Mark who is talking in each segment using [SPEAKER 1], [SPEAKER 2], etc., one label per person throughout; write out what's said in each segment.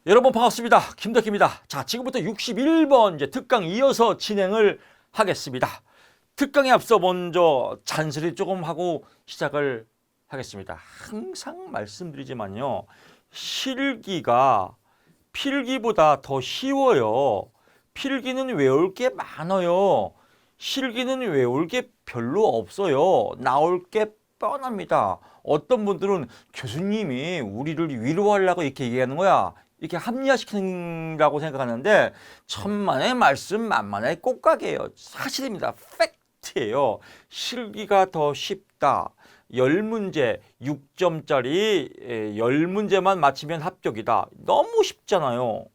[SPEAKER 1] 여러분 반갑습니다. 김덕희입니다. 자, 지금부터 61번 이제 특강 이어서 진행을 하겠습니다. 특강에 앞서 먼저 잔소리 조금 하고 시작을 하겠습니다. 항상 말씀드리지만요. 실기가 필기보다 더 쉬워요. 필기는 외울 게 많아요. 실기는 외울 게 별로 없어요. 나올 게 뻔합니다. 어떤 분들은 교수님이 우리를 위로하려고 이렇게 얘기하는 거야. 이렇게 합리화시키는다고 생각하는데 천만의 말씀 만만의 꽃가게예요. 사실입니다. 팩트예요. 실기가 더 쉽다. 10문제 6점짜리 10문제만 맞히면 합격이다. 너무 쉽잖아요.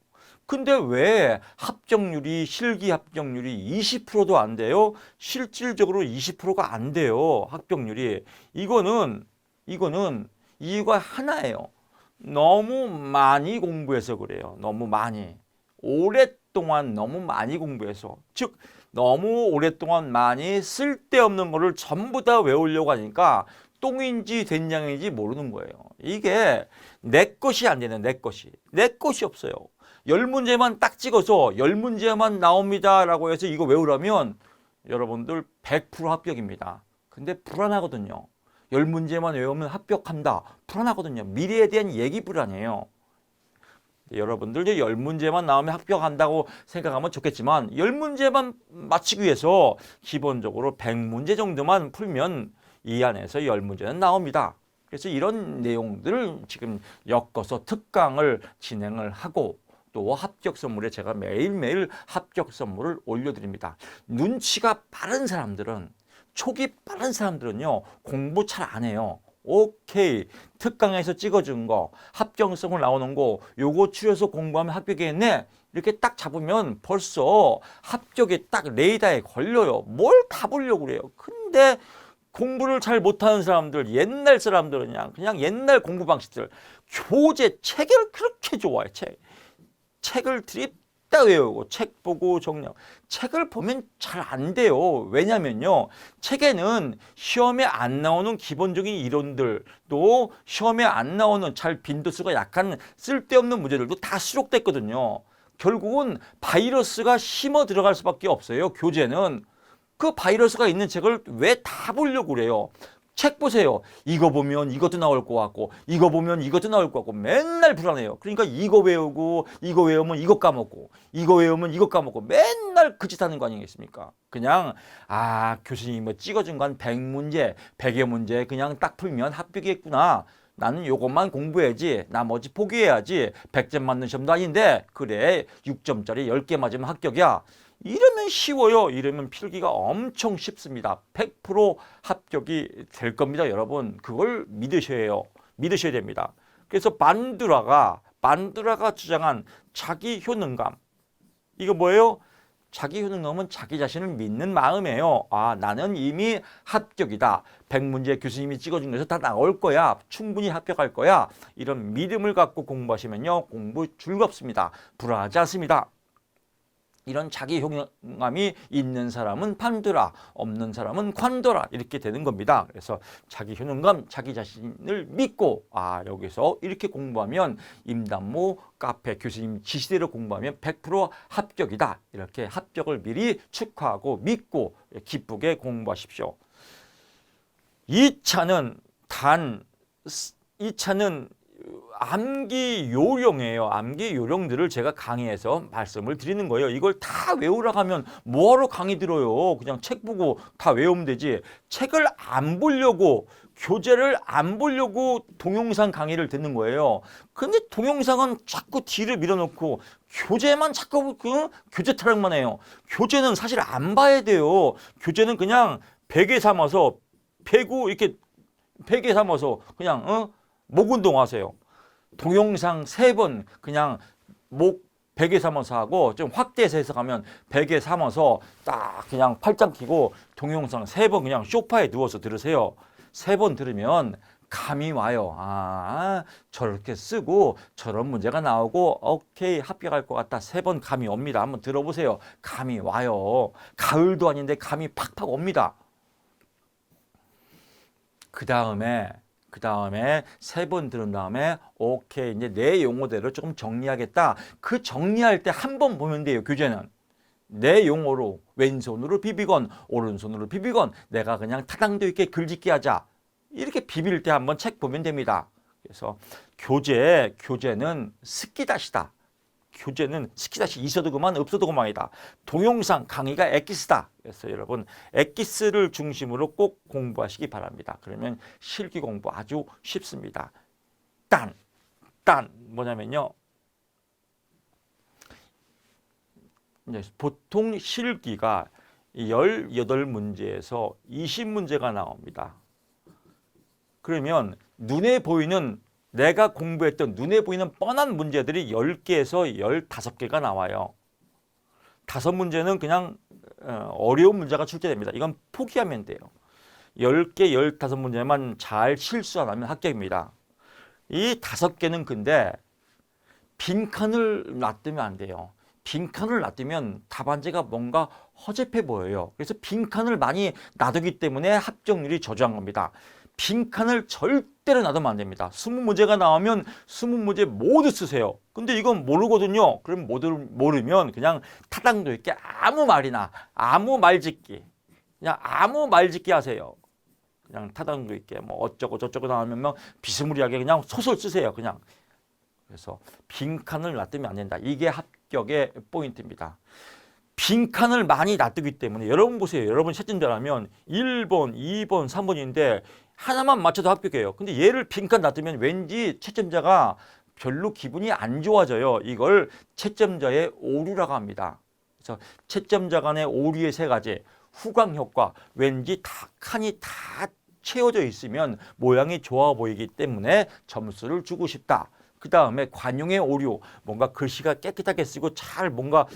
[SPEAKER 1] 근데 왜 합격률이 실기 합격률이 20%도 안 돼요? 실질적으로 20%가 안 돼요. 합격률이. 이거는 이유가 하나예요. 너무 많이 공부해서 그래요. 너무 많이. 오랫동안 너무 많이 공부해서. 즉 너무 오랫동안 많이 쓸데없는 거를 전부 다 외우려고 하니까 똥인지 된장인지 모르는 거예요. 이게 내 것이 안 되는 내 것이. 내 것이 없어요. 10문제만 딱 찍어서 10문제만 나옵니다 라고 해서 이거 외우라면 여러분들 100% 합격입니다. 근데 불안하거든요. 10문제만 외우면 합격한다. 불안하거든요. 미래에 대한 얘기 불안해요. 여러분들 10문제만 나오면 합격한다고 생각하면 좋겠지만 10문제만 맞추기 위해서 기본적으로 100문제 정도만 풀면 이 안에서 10문제는 나옵니다. 그래서 이런 내용들을 지금 엮어서 특강을 진행을 하고 또 합격 선물에 제가 매일매일 합격 선물을 올려드립니다. 눈치가 빠른 사람들은 촉이 빠른 사람들은요 공부 잘 안 해요. 오케이 특강에서 찍어준 거 합격성을 나오는 거 요거 추려서 공부하면 합격이겠네 이렇게 딱 잡으면 벌써 합격이 딱 레이더에 걸려요. 뭘 다 보려고 그래요. 근데 공부를 잘 못하는 사람들 옛날 사람들은 그냥 옛날 공부 방식들 교재 책을 그렇게 좋아해. 책을 드립다 외우고 책 보고 정리하고 책을 보면 잘 안 돼요. 왜냐면요. 책에는 시험에 안 나오는 기본적인 이론들 또 시험에 안 나오는 잘 빈도수가 약한 쓸데없는 문제들도 다 수록됐거든요. 결국은 바이러스가 심어 들어갈 수밖에 없어요. 교재는. 그 바이러스가 있는 책을 왜 다 보려고 그래요. 책 보세요. 이거 보면 이것도 나올 것 같고 이거 보면 이것도 나올 것 같고 맨날 불안해요. 그러니까 이거 외우고 이거 외우면 이거 까먹고 이거 외우면 이거 까먹고 맨날 그 짓 하는 거 아니겠습니까? 그냥 교수님이 뭐 찍어준 건 100문제 100여 문제 그냥 딱 풀면 합격이겠구나. 나는 요것만 공부해야지 나머지 포기해야지 100점 맞는 시험도 아닌데 그래 6점짜리 10개 맞으면 합격이야. 이러면 쉬워요. 이러면 필기가 엄청 쉽습니다. 100% 합격이 될 겁니다. 여러분 그걸 믿으셔야 됩니다. 그래서 반두라가 주장한 자기 효능감 이거 뭐예요? 자기 효능감은 자기 자신을 믿는 마음이에요. 나는 이미 합격이다. 100문제 교수님이 찍어준 거에서 다 나올 거야. 충분히 합격할 거야. 이런 믿음을 갖고 공부하시면요. 공부 즐겁습니다. 불안하지 않습니다. 이런 자기 효능감이 있는 사람은 판두라, 없는 사람은 관둬라 이렇게 되는 겁니다. 그래서 자기 효능감, 자기 자신을 믿고 여기서 이렇게 공부하면 임단모 카페 교수님 지시대로 공부하면 100% 합격이다. 이렇게 합격을 미리 축하하고 믿고 기쁘게 공부하십시오. 2차는 암기 요령이에요. 암기 요령들을 제가 강의에서 말씀을 드리는 거예요. 이걸 다 외우라고 하면 뭐하러 강의 들어요. 그냥 책 보고 다 외우면 되지. 책을 안 보려고 교재를 안 보려고 동영상 강의를 듣는 거예요. 근데 동영상은 자꾸 뒤를 밀어놓고 교재만 자꾸 교재 타령만 해요. 교재는 사실 안 봐야 돼요. 교재는 그냥 베개 삼아서 그냥 목 운동하세요. 동영상 3번 그냥 목 베개 삼아서 하고 좀 확대해서 해석하면 베개 삼아서 딱 그냥 팔짱 끼고 동영상 3번 그냥 소파에 누워서 들으세요. 3번 들으면 감이 와요. 저렇게 쓰고 저런 문제가 나오고 오케이 합격할 것 같다. 3번 감이 옵니다. 한번 들어보세요. 감이 와요. 가을도 아닌데 감이 팍팍 옵니다. 그 다음에 그 다음에 3번 들은 다음에 오케이 이제 내 용어대로 조금 정리하겠다. 그 정리할 때 한 번 보면 돼요. 교재는. 내 용어로 왼손으로 비비건 오른손으로 비비건 내가 그냥 타당도 있게 글짓기 하자. 이렇게 비빌 때 한번 책 보면 됩니다. 그래서 교재는 스키다시다. 교재는 스키다시 있어도 그만 없어도 그만이다. 동영상 강의가 엑기스다. 그래서 여러분 엑기스를 중심으로 꼭 공부하시기 바랍니다. 그러면 실기 공부 아주 쉽습니다. 딴 뭐냐면요. 이제 보통 실기가 18문제에서 20문제가 나옵니다. 그러면 눈에 보이는 내가 공부했던 눈에 보이는 뻔한 문제들이 10개에서 15개가 나와요. 5문제는 그냥 어려운 문제가 출제됩니다. 이건 포기하면 돼요. 10개, 15문제만 잘 실수 안 하면 합격입니다. 이 5개는 근데 빈칸을 놔두면 안 돼요. 빈칸을 놔두면 답안지가 뭔가 허접해 보여요. 그래서 빈칸을 많이 놔두기 때문에 합격률이 저조한 겁니다. 빈칸을 절대로 놔두면 안 됩니다. 20문제가 나오면 20문제 모두 쓰세요. 근데 이건 모르거든요. 그럼 모르면 그냥 타당도 있게 아무 말이나 아무 말짓기 그냥 아무 말짓기 하세요. 그냥 타당도 있게 뭐 어쩌고 저쩌고 나오면 뭐 비스무리하게 그냥 소설 쓰세요. 그냥. 그래서 빈칸을 놔두면 안 된다. 이게 합격의 포인트입니다. 빈칸을 많이 놔두기 때문에 여러분 보세요. 여러분 채점자라면 1번, 2번, 3번인데 하나만 맞춰도 합격해요. 근데 얘를 빈칸 놔두면 왠지 채점자가 별로 기분이 안 좋아져요. 이걸 채점자의 오류라고 합니다. 그래서 채점자 간의 오류의 3가지. 후광 효과. 왠지 칸이 다 채워져 있으면 모양이 좋아 보이기 때문에 점수를 주고 싶다. 그 다음에 관용의 오류. 뭔가 글씨가 깨끗하게 쓰고 잘 뭔가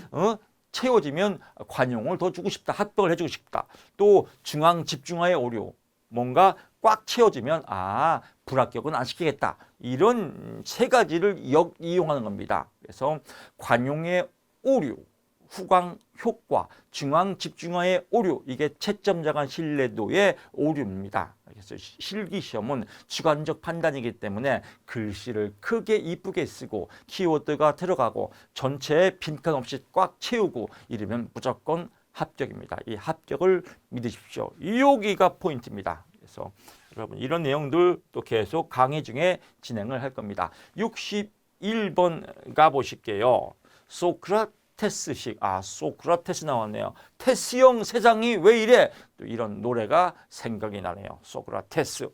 [SPEAKER 1] 채워지면 관용을 더 주고 싶다. 합격을 해주고 싶다. 또 중앙 집중화의 오류. 뭔가 꽉 채워지면 불합격은 안 시키겠다. 이런 3가지를 이용하는 겁니다. 그래서 관용의 오류, 후광 효과, 중앙 집중화의 오류. 이게 채점자 간 신뢰도의 오류입니다. 그래서 실기시험은 주관적 판단이기 때문에 글씨를 크게 이쁘게 쓰고 키워드가 들어가고 전체에 빈칸 없이 꽉 채우고 이러면 무조건 합격입니다. 이 합격을 믿으십시오. 여기가 포인트입니다. 그래서 여러분 이런 내용들 또 계속 강의 중에 진행을 할 겁니다. 61번 가보실게요. 소크라테스식. 소크라테스 나왔네요. 테스형 세상이 왜 이래? 또 이런 노래가 생각이 나네요. 소크라테스.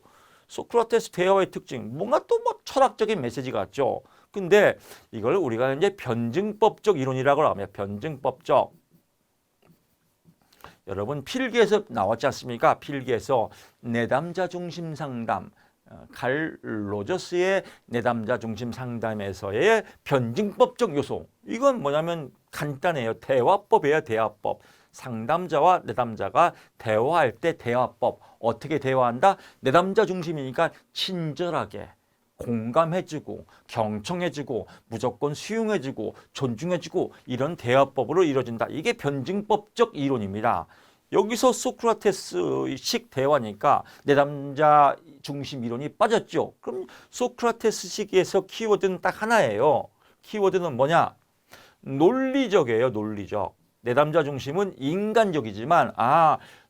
[SPEAKER 1] 소크라테스 대화의 특징. 뭔가 또 뭐 철학적인 메시지 같죠. 근데 이걸 우리가 이제 변증법적 이론이라고 합니다. 변증법적. 여러분 필기에서 나왔지 않습니까? 필기에서 내담자 중심 상담, 칼 로저스의 내담자 중심 상담에서의 변증법적 요소. 이건 뭐냐면 간단해요. 대화법이에요. 대화법. 상담자와 내담자가 대화할 때 대화법. 어떻게 대화한다? 내담자 중심이니까 친절하게 공감해주고 경청해주고 무조건 수용해주고 존중해주고 이런 대화법으로 이루어진다. 이게 변증법적 이론입니다. 여기서 소크라테스식 대화니까 내담자 중심 이론이 빠졌죠. 그럼 소크라테스식에서 키워드는 딱 하나예요. 키워드는 뭐냐? 논리적이에요. 논리적. 내담자 중심은 인간적이지만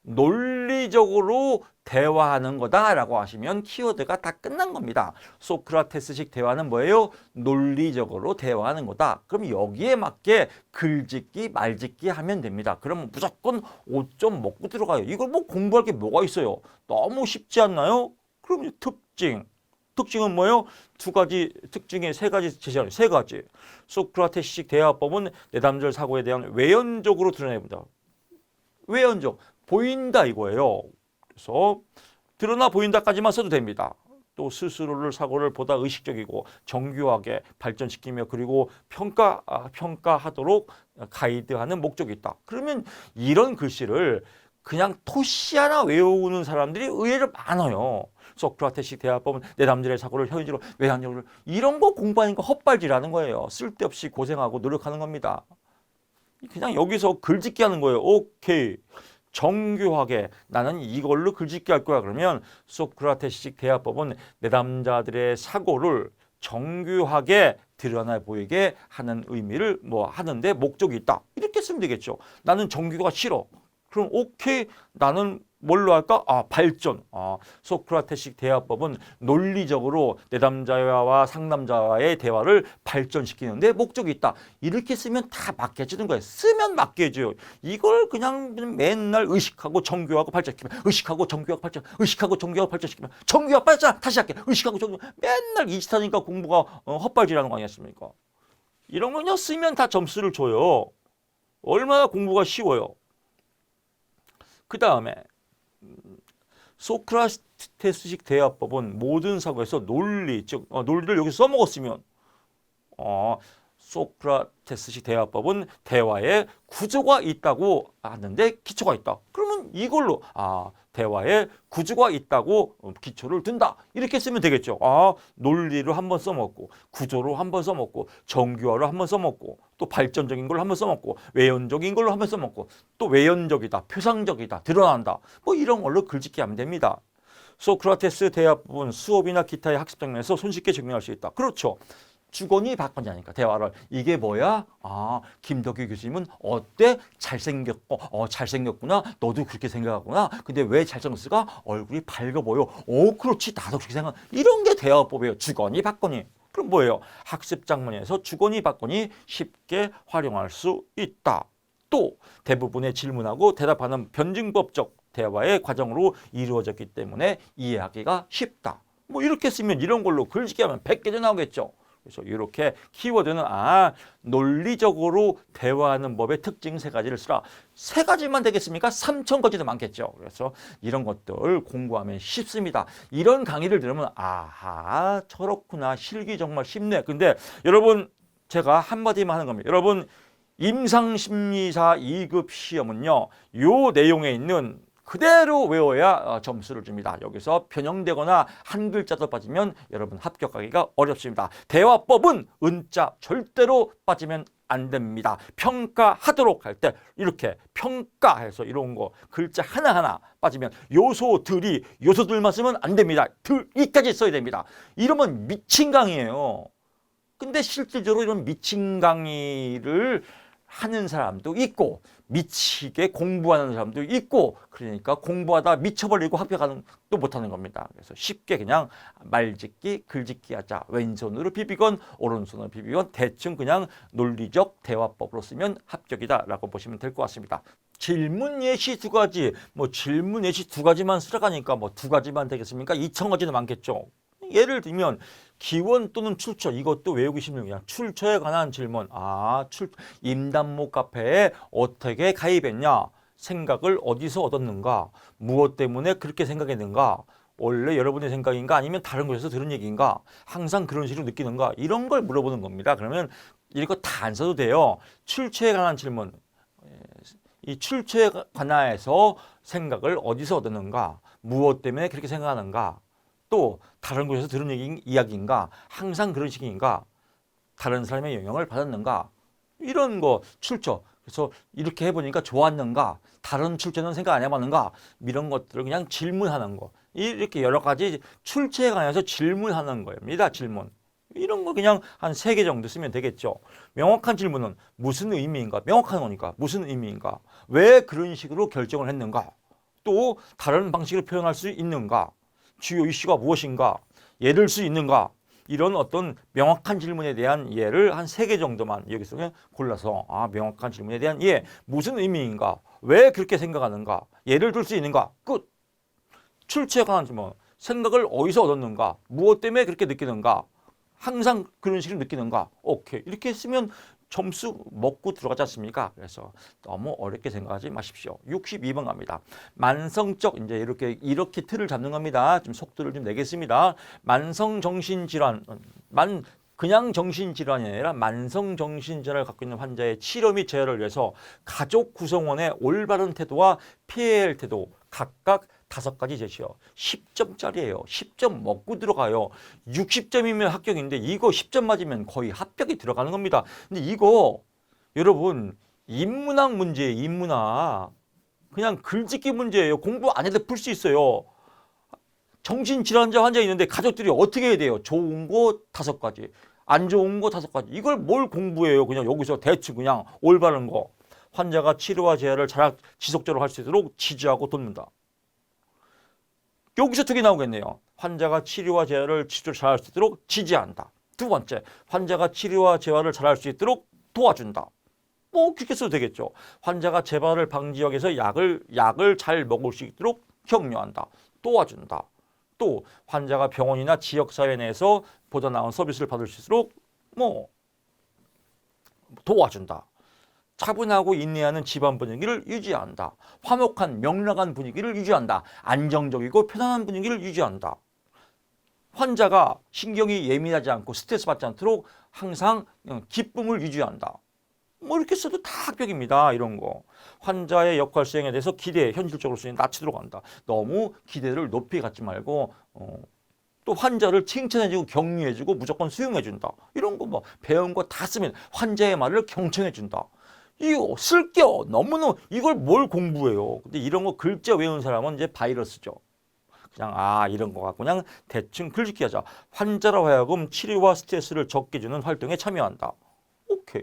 [SPEAKER 1] 논리적으로 대화하는 거다라고 하시면 키워드가 다 끝난 겁니다. 소크라테스식 대화는 뭐예요? 논리적으로 대화하는 거다. 그럼 여기에 맞게 글짓기, 말짓기 하면 됩니다. 그러면 무조건 5점 먹고 들어가요. 이걸 뭐 공부할 게 뭐가 있어요? 너무 쉽지 않나요? 그럼 특징. 특징은 뭐예요? 2가지 특징의 3가지 제시하는 3가지. 소크라테스식 대화법은 내담절 사고에 대한 외연적으로 드러내봅니다. 외연적. 보인다 이거예요. 그래서 드러나 보인다까지만 써도 됩니다. 또 스스로를 사고를 보다 의식적이고 정교하게 발전시키며 그리고 평가하도록 가이드하는 목적이 있다. 그러면 이런 글씨를 그냥 토시 하나 외우는 사람들이 의외로 많아요. 소크라테스식 대화법은 내담절의 사고를 현실로 외향적으로 이런 거 공부하니까 헛발질하는 거예요. 쓸데없이 고생하고 노력하는 겁니다. 그냥 여기서 글짓기 하는 거예요. 오케이. 정교하게 나는 이걸로 글짓기 할 거야. 그러면 소크라테스식 대화법은 내담자들의 사고를 정교하게 드러나 보이게 하는 의미를 뭐 하는데 목적이 있다. 이렇게 쓰면 되겠죠. 나는 정교가 싫어. 그럼 오케이, 나는 뭘로 할까? 발전. 소크라테식 대화법은 논리적으로 내담자와 상담자와의 대화를 발전시키는데 목적이 있다. 이렇게 쓰면 다 맞게해주는 거예요. 쓰면 맞게해줘요. 이걸 그냥 맨날 의식하고 정교하고 발전시키면, 의식하고 정교하고 발전, 의식하고 정교하고 발전시키면, 정교하고 발전, 다시 할게. 의식하고 정교. 맨날 이짓하니까 공부가 헛발질하는 거 아니겠습니까? 이런 거 그냥 쓰면 다 점수를 줘요. 얼마나 공부가 쉬워요. 그 다음에 소크라테스식 대화법은 모든 사고에서 논리, 즉 논리를 여기서 써먹었으면 소크라테스식 대화법은 대화에 구조가 있다고 하는데 기초가 있다. 그러면 이걸로 대화에 구조가 있다고 기초를 둔다. 이렇게 쓰면 되겠죠. 논리로 한번 써먹고, 구조로 한번 써먹고, 정교화로 한번 써먹고, 또 발전적인 걸로 한번 써먹고, 외연적인 걸로 한번 써먹고, 또 외연적이다, 표상적이다, 드러난다. 뭐 이런 걸로 글짓기 하면 됩니다. 소크라테스 대화법은 수업이나 기타의 학습 장면에서 손쉽게 적용할 수 있다. 그렇죠. 주거니 받거니 하니까 대화를. 이게 뭐야? 김덕희 교수님은 어때? 잘생겼고, 잘생겼구나. 너도 그렇게 생각하구나. 근데 왜 잘생겼을까? 얼굴이 밝아 보여. 그렇지. 나도 그렇게 생각. 이런 게 대화법이에요. 주거니 받거니. 그럼 뭐예요? 학습 장면에서 주거니 받거니 쉽게 활용할 수 있다. 또 대부분의 질문하고 대답하는 변증법적 대화의 과정으로 이루어졌기 때문에 이해하기가 쉽다. 뭐 이렇게 쓰면 이런 걸로 글짓기 하면 100개도 나오겠죠. 그래서 이렇게 키워드는 논리적으로 대화하는 법의 특징 3가지를 쓰라. 3가지만 되겠습니까? 3,000가지도 많겠죠. 그래서 이런 것들 공부하면 쉽습니다. 이런 강의를 들으면 저렇구나. 실기 정말 쉽네. 근데 여러분 제가 한마디만 하는 겁니다. 여러분 임상심리사 2급 시험은요. 요 내용에 있는 그대로 외워야 점수를 줍니다. 여기서 변형되거나 한 글자도 빠지면 여러분 합격하기가 어렵습니다. 대화법은 은자 절대로 빠지면 안 됩니다. 평가하도록 할 때 이렇게 평가해서 이런 거 글자 하나하나 빠지면 요소들만 쓰면 안 됩니다. 이까지 써야 됩니다. 이러면 미친 강의예요. 근데 실질적으로 이런 미친 강의를 하는 사람도 있고 미치게 공부하는 사람도 있고 그러니까 공부하다 미쳐버리고 합격하는 또 못하는 겁니다. 그래서 쉽게 그냥 말짓기, 글짓기 하자. 왼손으로 비비건 오른손으로 비비건 대충 그냥 논리적 대화법으로 쓰면 합격이다라고 보시면 될 것 같습니다. 질문 예시 2가지, 질문 예시 2가지만 쓰라가니까 2가지만 되겠습니까? 2,000가지도 많겠죠. 예를 들면 기원 또는 출처, 이것도 외우기 쉽는 그냥 출처에 관한 질문. 임단목 카페에 어떻게 가입했냐? 생각을 어디서 얻었는가? 무엇 때문에 그렇게 생각했는가? 원래 여러분의 생각인가? 아니면 다른 곳에서 들은 얘기인가? 항상 그런 식으로 느끼는가? 이런 걸 물어보는 겁니다. 그러면 이거 다 안 써도 돼요. 출처에 관한 질문. 이 출처에 관해서 생각을 어디서 얻었는가? 무엇 때문에 그렇게 생각하는가? 또 다른 곳에서 들은 이야기인가? 항상 그런 식인가? 다른 사람의 영향을 받았는가? 이런 거 출처. 그래서 이렇게 해보니까 좋았는가? 다른 출처는 생각 안 해봤는가? 이런 것들을 그냥 질문하는 거. 이렇게 여러 가지 출처에 관해서 질문하는 거입니다. 질문. 이런 거 그냥 한 3개 정도 쓰면 되겠죠. 명확한 질문은 무슨 의미인가? 명확한 거니까 무슨 의미인가? 왜 그런 식으로 결정을 했는가? 또 다른 방식으로 표현할 수 있는가? 주요 이슈가 무엇인가? 예를 수 있는가? 이런 어떤 명확한 질문에 대한 예를 한 3개 정도만 여기서 그냥 골라서 명확한 질문에 대한 예, 무슨 의미인가? 왜 그렇게 생각하는가? 예를 들 수 있는가? 끝. 출처에 관한 질문. 생각을 어디서 얻었는가? 무엇 때문에 그렇게 느끼는가? 항상 그런 식으로 느끼는가? 오케이. 이렇게 쓰면 점수 먹고 들어가지 않습니까? 그래서 너무 어렵게 생각하지 마십시오. 62번 갑니다. 만성적 이제 이렇게 틀을 잡는 겁니다. 좀 속도를 좀 내겠습니다. 만성 정신질환, 그냥 정신질환이 아니라 만성 정신질환을 갖고 있는 환자의 치료 및 재활을 위해서 가족 구성원의 올바른 태도와 피해야 할 태도 각각 5가지 제시요. 10점짜리예요. 10점 먹고 들어가요. 60점이면 합격인데 이거 10점 맞으면 거의 합격이 들어가는 겁니다. 근데 이거 여러분 인문학 문제예요. 인문학. 그냥 글짓기 문제예요. 공부 안 해도 풀 수 있어요. 정신질환자 환자 있는데 가족들이 어떻게 해야 돼요? 좋은 거 5가지, 안 좋은 거 5가지. 이걸 뭘 공부해요? 그냥 여기서 대충 그냥 올바른 거. 환자가 치료와 재활을 지속적으로 할 수 있도록 지지하고 돕는다. 여기서 2개 나오겠네요. 환자가 치료와 재활을 지속적으로 잘할 수 있도록 지지한다. 2번째, 환자가 치료와 재활을 잘할 수 있도록 도와준다. 뭐 그렇게 써도 되겠죠. 환자가 재발을 방지하기 위해서 약을 잘 먹을 수 있도록 격려한다. 도와준다. 또 환자가 병원이나 지역사회 내에서 보다 나은 서비스를 받을 수 있도록 뭐 도와준다. 차분하고 인내하는 집안 분위기를 유지한다. 화목한 명랑한 분위기를 유지한다. 안정적이고 편안한 분위기를 유지한다. 환자가 신경이 예민하지 않고 스트레스 받지 않도록 항상 기쁨을 유지한다. 뭐 이렇게 써도 다 합격입니다. 이런 거. 환자의 역할 수행에 대해서 현실적으로 수행 낮추도록 한다. 너무 기대를 높이 갖지 말고 또 환자를 칭찬해주고 격려해주고 무조건 수용해준다. 이런 거 뭐 배운 거 다 쓰면 환자의 말을 경청해준다. 이거 쓸겨 너무너무 이걸 뭘 공부해요. 근데 이런 거 글자 외우는 사람은 이제 바이러스죠. 그냥 이런 거 갖고 그냥 대충 글짓기 하자. 환자로 하여금 치료와 스트레스를 적게 주는 활동에 참여한다. 오케이.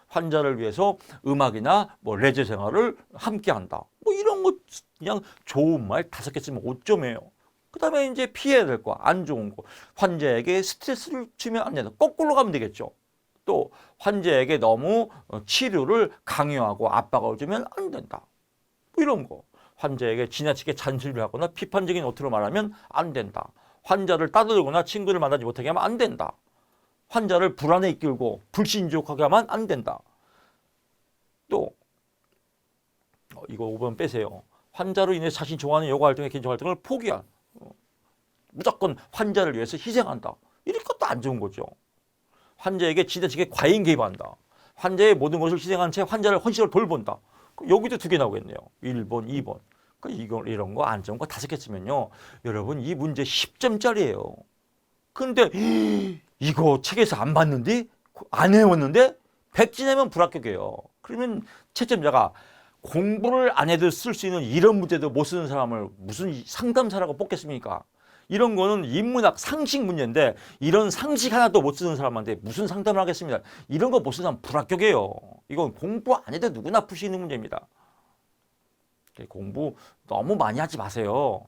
[SPEAKER 1] 환자를 위해서 음악이나 뭐 레저 생활을 함께 한다. 뭐 이런 거 그냥 좋은 말 5개 쓰면 5점이에요. 그 다음에 이제 피해야 될 거, 안 좋은 거. 환자에게 스트레스를 주면 안 된다. 거꾸로 가면 되겠죠. 또 환자에게 너무 치료를 강요하고 압박을 주면 안 된다. 뭐 이런 거. 환자에게 지나치게 잔소리를 하거나 비판적인 어투로 말하면 안 된다. 환자를 따돌리거나 친구를 만나지 못하게 하면 안 된다. 환자를 불안에 이끌고 불신족하게 하면 안 된다. 또 이거 5번 빼세요. 환자로 인해 자신이 좋아하는 여가 활동의 개인적 활동을 포기한 무조건 환자를 위해서 희생한다. 이런 것도 안 좋은 거죠. 환자에게 지나치게 과잉 개입한다. 환자의 모든 것을 희생한 채 환자를 헌신을 돌본다. 여기도 2개 나오겠네요. 1번, 2번. 이런 거 안 좋은 거 5개 쓰면요. 여러분 이 문제 10점짜리예요. 근데 이거 책에서 안 봤는데? 안 외웠는데? 100지 내면 불합격이에요. 그러면 채점자가 공부를 안 해도 쓸 수 있는 이런 문제도 못 쓰는 사람을 무슨 상담사라고 뽑겠습니까? 이런 거는 인문학 상식 문제인데 이런 상식 하나도 못 쓰는 사람한테 무슨 상담을 하겠습니다. 이런 거 못 쓰는 사람 불합격이에요. 이건 공부 안 해도 누구나 풀 수 있는 문제입니다. 공부 너무 많이 하지 마세요.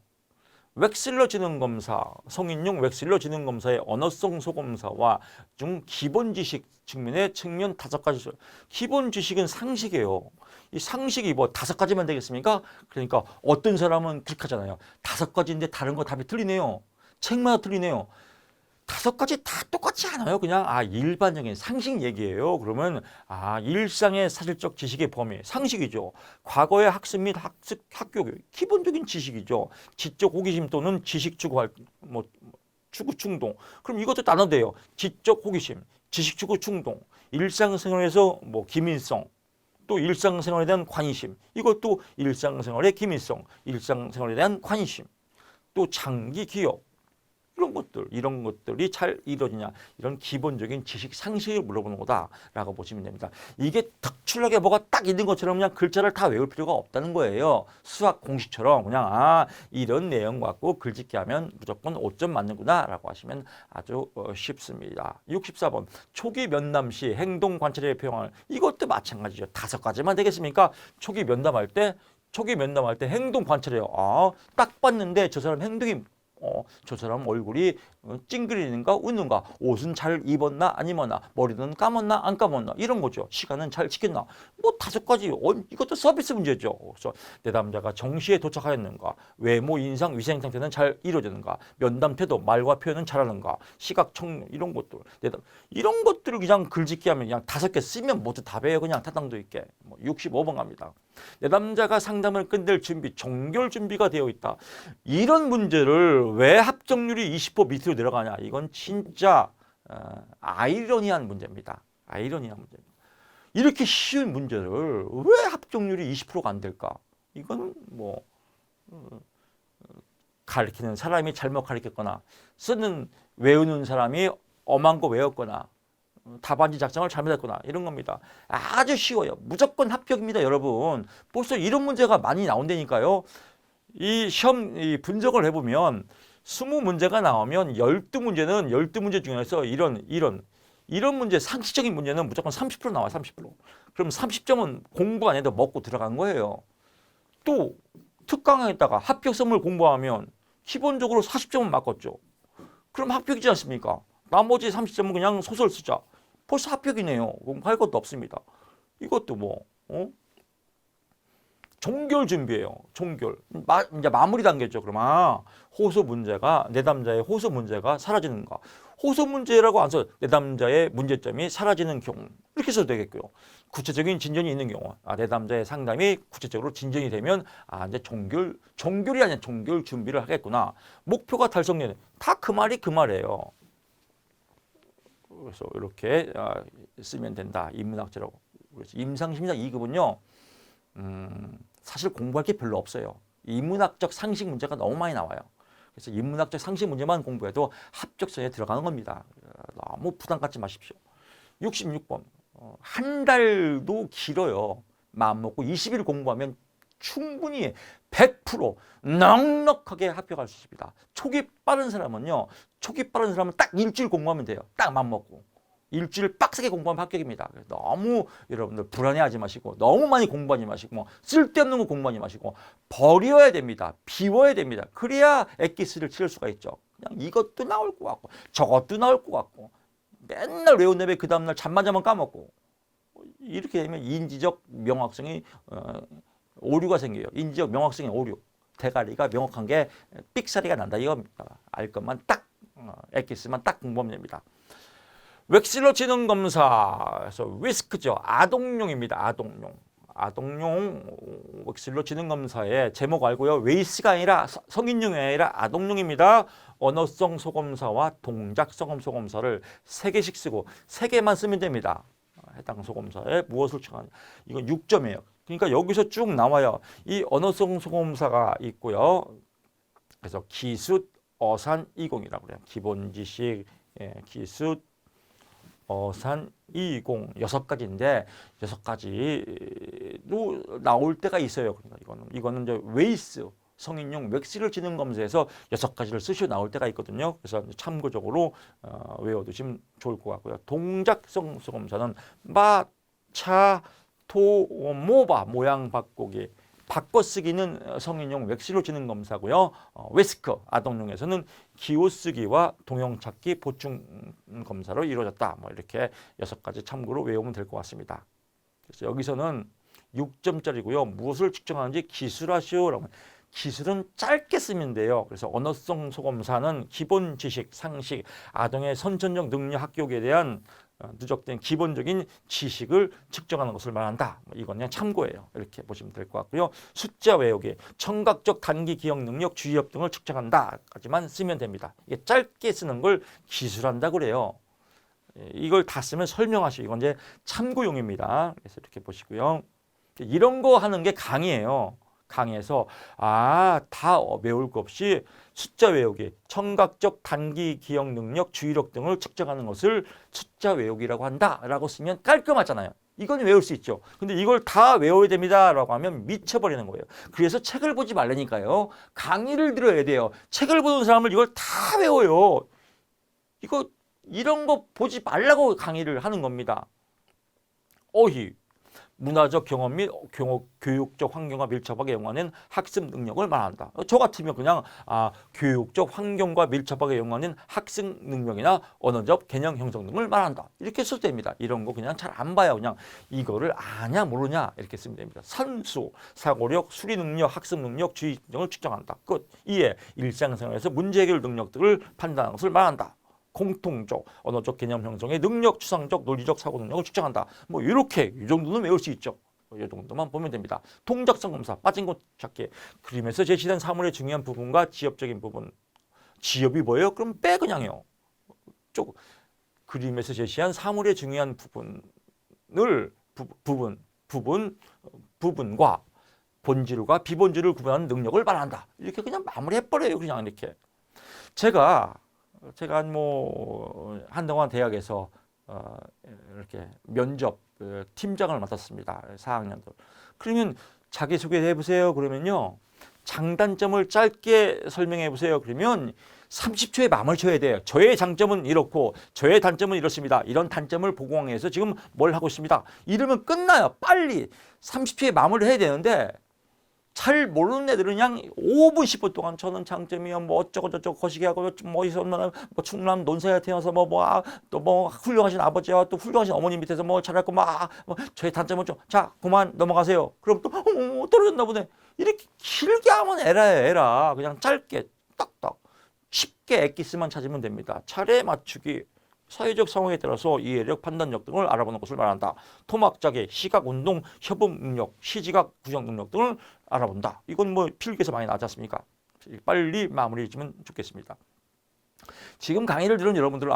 [SPEAKER 1] 웩실러 지능검사, 성인용 웩실러 지능검사의 언어성 소검사와 중 기본 지식 측면 5가지. 기본 지식은 상식이에요. 이 상식이 뭐 5가지만 되겠습니까? 그러니까 어떤 사람은 그렇게 하잖아요. 5가지인데 다른 거 답이 틀리네요. 책마다 틀리네요. 5가지 다 똑같지 않아요. 그냥 일반적인 상식 얘기예요. 그러면 일상의 사실적 지식의 범위, 상식이죠. 과거의 학습 및 학교 교육, 기본적인 지식이죠. 지적 호기심 또는 지식 추구 추구 충동. 그럼 이것도 나눠돼요. 지적 호기심, 지식 추구 충동, 일상생활에서 기민성, 또 일상생활에 대한 관심. 이것도 일상생활의 기민성, 일상생활에 대한 관심. 또 장기 기억. 이런 것들이 잘 이루어지냐, 이런 기본적인 지식 상식을 물어보는 거다라고 보시면 됩니다. 이게 특출나게 뭐가 딱 있는 것처럼 그냥 글자를 다 외울 필요가 없다는 거예요. 수학 공식처럼 그냥 이런 내용 갖고 글짓기 하면 무조건 5점 맞는구나라고 하시면 아주 쉽습니다. 64번 초기 면담 시 행동 관찰의 표현을 이것도 마찬가지죠. 5가지만 되겠습니까? 초기 면담할 때 행동 관찰해요. 딱 봤는데 저 사람 행동이 저 사람 얼굴이 찡그리는가 웃는가, 옷은 잘 입었나 안 입었나, 머리는 감았나 안 감았나, 이런 거죠. 시간은 잘 지켰나. 5가지. 이것도 서비스 문제죠. 그래서 내담자가 정시에 도착하였는가, 외모, 인상, 위생 상태는 잘 이루어지는가, 면담 태도, 말과 표현은 잘하는가, 시각, 청력, 이런 것들. 이런 것들을 그냥 글짓기 하면 그냥 5개 쓰면 모두 답이에요. 그냥 타당도 있게. 65번 갑니다. 내담자가 상담을 끝낼 준비, 종결 준비가 되어 있다. 이런 문제를 왜 합격률이 20% 밑으로 내려가냐. 이건 진짜 아이러니한 문제입니다. 아이러니한 문제입니다. 이렇게 쉬운 문제를 왜 합격률이 20%가 안 될까? 이건 가르치는 사람이 잘못 가르쳤거나 외우는 사람이 엄한 거 외웠거나 답안지 작성을 잘못했구나 이런 겁니다. 아주 쉬워요. 무조건 합격입니다, 여러분. 벌써 이런 문제가 많이 나온다니까요. 이 시험 분석을 해보면 20문제가 나오면 12문제는 12문제 중에서 이런 문제, 상식적인 문제는 무조건 30% 나와요. 30%. 그럼 30점은 공부 안 해도 먹고 들어간 거예요. 또 특강에다가 합격 선물 공부하면 기본적으로 40점은 맞겠죠. 그럼 합격이지 않습니까? 나머지 30점은 그냥 소설 쓰자. 벌써 합격이네요. 할 것도 없습니다. 이것도 종결 준비예요. 종결. 이제 마무리 단계죠. 그럼 호소 문제가 내담자의 호소 문제가 사라지는 거. 호소 문제라고 안 써. 내담자의 문제점이 사라지는 경우. 이렇게 써도 되겠고요. 구체적인 진전이 있는 경우. 내담자의 상담이 구체적으로 진전이 되면 이제 종결이 아니라 종결 준비를 하겠구나. 목표가 달성되는. 다 그 말이 그 말이에요. 그래서 이렇게 쓰면 된다. 인문학자라고. 그래서 임상심리학 2급은요. 사실 공부할 게 별로 없어요. 인문학적 상식 문제가 너무 많이 나와요. 그래서 인문학적 상식 문제만 공부해도 합격선에 들어가는 겁니다. 너무 부담 갖지 마십시오. 66번. 한 달도 길어요. 마음 먹고 20일 공부하면 충분히 100% 넉넉하게 합격할 수 있습니다. 촉이 빠른 사람은 딱 일주일 공부하면 돼요. 딱 마음 먹고. 일주일 빡세게 공부하면 합격입니다. 너무 여러분들 불안해하지 마시고 너무 많이 공부하지 마시고 쓸데없는 거 공부하지 마시고 버려야 됩니다. 비워야 됩니다. 그래야 엑기스를 치를 수가 있죠. 그냥 이것도 나올 것 같고 저것도 나올 것 같고 맨날 외운 다음에 그 다음날 잠만 자면 까먹고 이렇게 되면 인지적 명확성이 오류가 생겨요. 인지적 명확성의 오류. 대가리가 명확한 게 삑사리가 난다 이겁니다. 알 것만 딱 엑기스만 딱 공부하면 됩니다. 웩실러 지능 검사에서 위스크죠. 아동용입니다. 아동용 웩실러 지능 검사의 제목 알고요. 웨이스가 아니라 성인용이 아니라 아동용입니다. 언어성 소검사와 동작성 소검사를 3개씩 쓰고 3개만 쓰면 됩니다. 해당 소검사에 무엇을 청하냐. 이건 6점이에요. 그러니까 여기서 쭉 나와요. 이 언어성 소검사가 있고요. 그래서 기숫, 어산, 이공이라고 그래요. 기본 지식, 기숫, 어산, 이공 6가지인데 6가지도 나올 때가 있어요. 그러니까 이거는 이제 웨이스 성인용 웩실러 지능 검사에서 6가지를 쓰셔 나올 때가 있거든요. 그래서 참고적으로 외워두시면 좋을 것 같고요. 동작성 소검사는 마, 차, 토, 모바 모양 바꾸기 바꿔쓰기는 성인용 웩실러 지능 검사고요. 웨스크 아동용에서는 기호쓰기와 동형찾기 보충 검사로 이루어졌다. 이렇게 6가지 참고로 외우면 될 것 같습니다. 그래서 여기서는 6점짜리고요. 무엇을 측정하는지 기술하시오라고. 기술은 짧게 쓰면 돼요. 그래서 언어성 소검사는 기본 지식, 상식, 아동의 선천적 능력 합격에 대한 누적된 기본적인 지식을 측정하는 것을 말한다. 이건 그냥 참고예요. 이렇게 보시면 될 것 같고요. 숫자 외우기, 청각적 단기 기억 능력, 주의력 등을 측정한다까지만 쓰면 됩니다. 이게 짧게 쓰는 걸 기술한다 그래요. 이걸 다 쓰면 설명하시고 이건 이제 참고용입니다. 그래서 이렇게 보시고요. 이런 거 하는 게 강의예요. 강의에서 다 외울 것 없이 숫자 외우기, 청각적 단기 기억 능력, 주의력 등을 측정하는 것을 숫자 외우기라고 한다라고 쓰면 깔끔하잖아요. 이건 외울 수 있죠. 근데 이걸 다 외워야 됩니다라고 하면 미쳐버리는 거예요. 그래서 책을 보지 말라니까요. 강의를 들어야 돼요. 책을 보는 사람을 이걸 다 외워요. 이런 거 보지 말라고 강의를 하는 겁니다. 문화적 경험 및 교육적 환경과 밀접하게 연관된 학습 능력을 말한다. 저 같으면 그냥 교육적 환경과 밀접하게 연관된 학습 능력이나 언어적 개념 형성 등을 말한다. 이렇게 써도 됩니다. 이런 거 그냥 잘 안 봐요. 그냥 이거를 아냐 모르냐 이렇게 쓰면 됩니다. 산수, 사고력, 수리 능력, 학습 능력, 주의 등을 측정한다. 끝. 이에 일상생활에서 문제 해결 능력 등을 판단하는 것을 말한다. 공통적, 언어적 개념 형성의 능력, 추상적, 논리적 사고 능력을 측정한다. 이렇게 이 정도는 외울 수 있죠. 이 정도만 보면 됩니다. 동작성 검사, 빠진 곳 찾기. 그림에서 제시된 사물의 중요한 부분과 지엽적인 부분. 지엽이 뭐예요? 그럼 빼 그냥요. 그림에서 제시한 사물의 중요한 부분과 본질과 비본질을 구분하는 능력을 말한다. 이렇게 그냥 마무리해버려요. 그냥 이렇게. 제가 한동안 대학에서 이렇게 면접 팀장을 맡았습니다. 4학년도. 그러면 자기소개해 보세요. 그러면요. 장단점을 짧게 설명해 보세요. 그러면 30초에 마음을 쳐야 돼요. 저의 장점은 이렇고 저의 단점은 이렇습니다. 이런 단점을 보강해서 지금 뭘 하고 있습니다. 이러면 끝나요. 빨리 30초에 마무리를 해야 되는데 잘 모르는 애들은 그냥 5분 10분 동안 저는 장점이요 뭐 어쩌고 저쩌고 거시기하고 뭐 어디서 뭐 충남 논산에 태어나서 또 뭐 훌륭하신 아버지와 또 훌륭하신 어머니 밑에서 뭐 잘했고 뭐 저의 단점은 좀 자 그만 넘어가세요. 그럼 또 떨어졌나 보네. 이렇게 길게 하면 에라 그냥 짧게 딱딱 쉽게 엑기스만 찾으면 됩니다. 차례 맞추기, 사회적 상황에 따라서 이해력, 판단력 등을 알아보는 것을 말한다. 토막자계, 시각, 운동, 협업 능력, 시지각, 구성 능력 등을 알아본다. 이건 뭐 필기에서 많이 나왔지 않습니까? 빨리 마무리 지으면 좋겠습니다. 지금 강의를 들은 여러분들은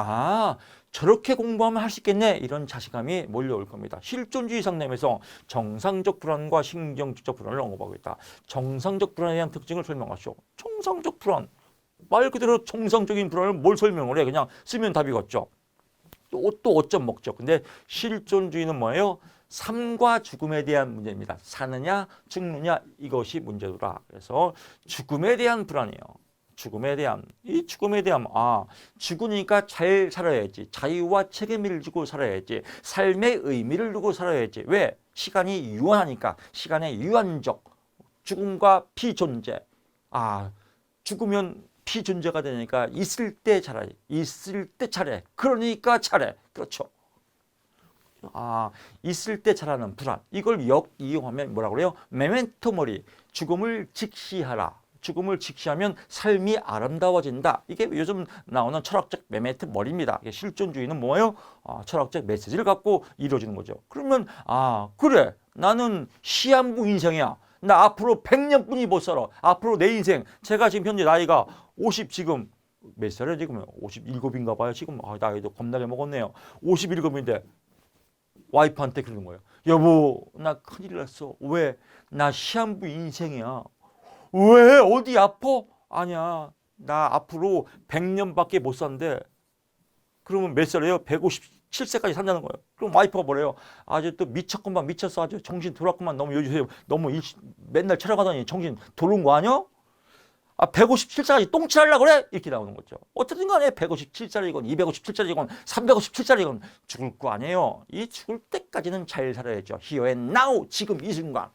[SPEAKER 1] 저렇게 공부하면 할 수 있겠네 이런 자신감이 몰려올 겁니다. 실존주의 상담에서 정상적 불안과 신경질적 불안을 언급하고 있다. 정상적 불안에 대한 특징을 설명하시오. 정상적 불안. 말 그대로 정상적인 불안을 뭘 설명을 해. 그냥 쓰면 답이겠죠. 또 어쩜 먹죠. 근데 실존주의는 뭐예요? 삶과 죽음에 대한 문제입니다. 사느냐 죽느냐 이것이 문제더라. 그래서 죽음에 대한 불안이에요. 죽음에 대한 죽으니까 잘 살아야지. 자유와 책임을 지고 살아야지. 삶의 의미를 두고 살아야지. 왜? 시간이 유한하니까. 시간의 유한적 죽음과 비존재. 죽으면 피존재가 되니까 있을 때 잘해. 있을 때 잘해. 그러니까 잘해. 그렇죠. 있을 때 잘하는 불안. 이걸 역이용하면 뭐라고 그래요? 메멘토 모리. 죽음을 직시하라. 죽음을 직시하면 삶이 아름다워진다. 이게 요즘 나오는 철학적 메멘토 모리입니다. 실존주의는 뭐예요? 철학적 메시지를 갖고 이루어지는 거죠. 그러면 그래. 나는 시한부 인생이야. 나 앞으로 100년뿐이 못 살아. 앞으로 내 인생. 제가 지금 현재 나이가 50 지금 몇 살이에요 지금? 57인가 봐요 지금. 나이도 겁나게 먹었네요. 57인데 와이프한테 그러는 거예요. 여보 나 큰일 났어. 왜? 나 시한부 인생이야. 왜? 어디 아파? 아니야. 나 앞으로 100년밖에 못 산대. 그러면 몇 살이에요? 157세까지 산다는 거예요. 그럼 와이프가 뭐래요? 아주 또 미쳤구만 미쳤어. 아주 정신 돌았구만. 너무 요즘 너무 맨날 촬영하더니 정신 돌은 거 아니야? 157살까지 똥칠하려고 그래? 이렇게 나오는 거죠. 어쨌든 간에 157살이건 257살이건 357살이건 죽을 거 아니에요. 이 죽을 때까지는 잘 살아야죠. Here and now. 지금 이 순간.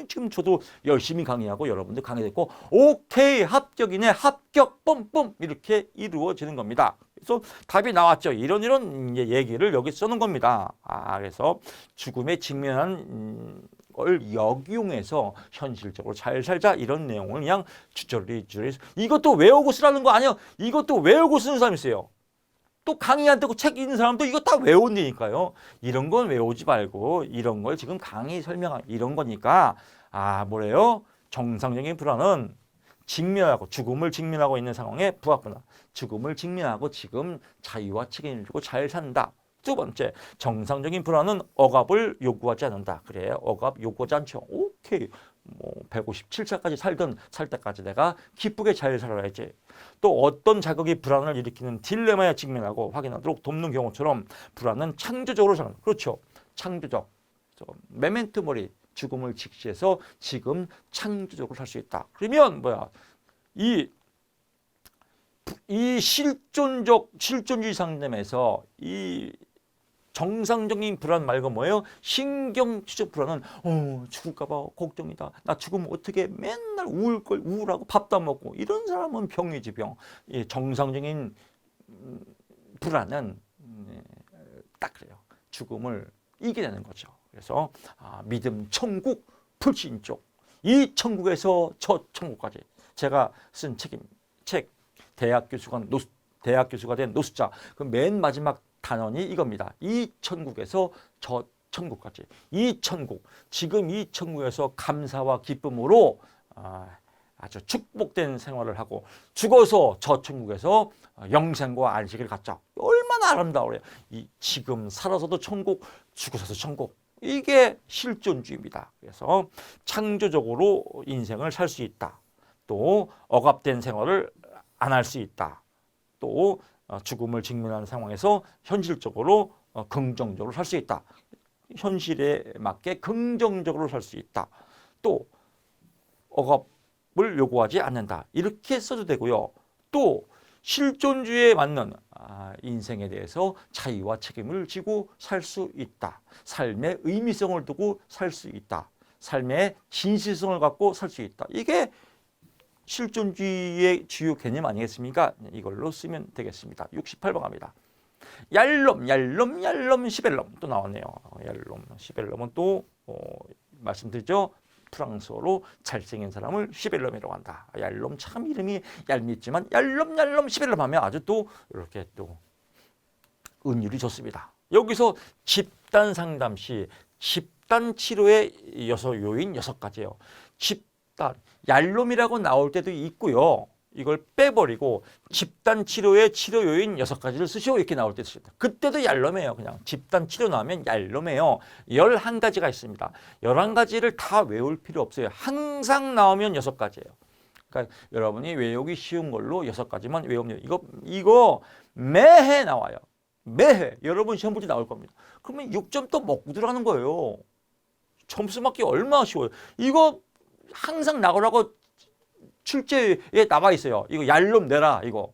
[SPEAKER 1] 지금 저도 열심히 강의하고 여러분들 강의됐고 오케이 합격이네 합격 뿜뿜 이렇게 이루어지는 겁니다. 그래서 답이 나왔죠. 이런 얘기를 여기 쓰는 겁니다. 그래서 죽음에 직면한 걸 역이용해서 현실적으로 잘 살자 이런 내용을 그냥 주저리 이것도 외우고 쓰라는 거 아니에요. 이것도 외우고 쓰는 사람이 있어요. 또 강의 안 듣고 책 읽는 사람도 이거 다 외운다니까요. 이런 건 외우지 말고 이런 걸 지금 강의 설명한 이런 거니까 뭐래요? 정상적인 불안은 직면하고 죽음을 직면하고 있는 상황에 부합불안. 죽음을 직면하고 지금 자유와 책임을 지고 잘 산다. 두 번째, 정상적인 불안은 억압을 요구하지 않는다. 그래, 억압 요구하지 않죠. 오케이. 157살까지 살 때까지 내가 기쁘게 잘 살아야지. 또 어떤 자극이 불안을 일으키는 딜레마에 직면하고 확인하도록 돕는 경우처럼 불안은 창조적으로 사는. 그렇죠. 창조적. 메멘토 모리. 죽음을 직시해서 지금 창조적으로 살 수 있다. 그러면 이 실존주의 상담에서 이 정상적인 불안 말고 뭐예요? 신경치적 불안은 죽을까봐 걱정이다. 나 죽으면 어떻게 맨날 우울하고 밥도 안 먹고 이런 사람은 병이지 병. 정상적인 불안은 딱 그래요. 죽음을 이겨내는 거죠. 그래서 믿음, 천국, 불신족. 이 천국에서 저 천국까지. 제가 쓴 책 대학 교수가 된 노숙자. 그 맨 마지막 단원이 이겁니다. 이 천국에서 저 천국까지. 이 천국. 지금 이 천국에서 감사와 기쁨으로 아주 축복된 생활을 하고 죽어서 저 천국에서 영생과 안식을 갖자. 얼마나 아름다워요. 이 지금 살아서도 천국, 죽어서도 천국. 이게 실존주의입니다. 그래서 창조적으로 인생을 살 수 있다. 또 억압된 생활을 안 할 수 있다. 또 죽음을 직면하는 상황에서 현실적으로 긍정적으로 살 수 있다. 현실에 맞게 긍정적으로 살 수 있다. 또 억압을 요구하지 않는다. 이렇게 써도 되고요. 또 실존주의에 맞는 인생에 대해서 자유와 책임을 지고 살 수 있다. 삶의 의미성을 두고 살 수 있다. 삶의 진실성을 갖고 살 수 있다. 이게 실존주의의 주요 개념 아니겠습니까? 이걸로 쓰면 되겠습니다. 68번 갑니다. 얄롬, 얄롬, 얄롬, 시벨롬 또 나왔네요. 얄롬, 시벨롬은 또 말씀드렸죠. 프랑스어로 잘생긴 사람을 시벨롬이라고 한다. 얄롬 참 이름이 얄밉지만 얄롬, 얄롬, 시벨롬 하면 아주 또 이렇게 또 은율이 좋습니다. 여기서 집단 상담 시 집단 치료의 요인 6가지예요. 집단, 얄롬이라고 나올 때도 있고요. 이걸 빼버리고 집단 치료의 치료 요인 6가지를 쓰시오 이렇게 나올 때 쓰십니다. 그때도 얄롬해요. 그냥 집단 치료 나오면 얄롬해요. 11가지가 있습니다. 11가지를 다 외울 필요 없어요. 항상 나오면 6가지예요. 그러니까 여러분이 외우기 쉬운 걸로 6가지만 외우면 이거 매해 나와요. 매해 여러분 시험 볼 때 나올 겁니다. 그러면 6점 또 먹고 들어가는 거예요. 점수 맞기 얼마나 쉬워요. 이거 항상 나오라고 출제에 나와 있어요. 이거 얄롬 내라 이거.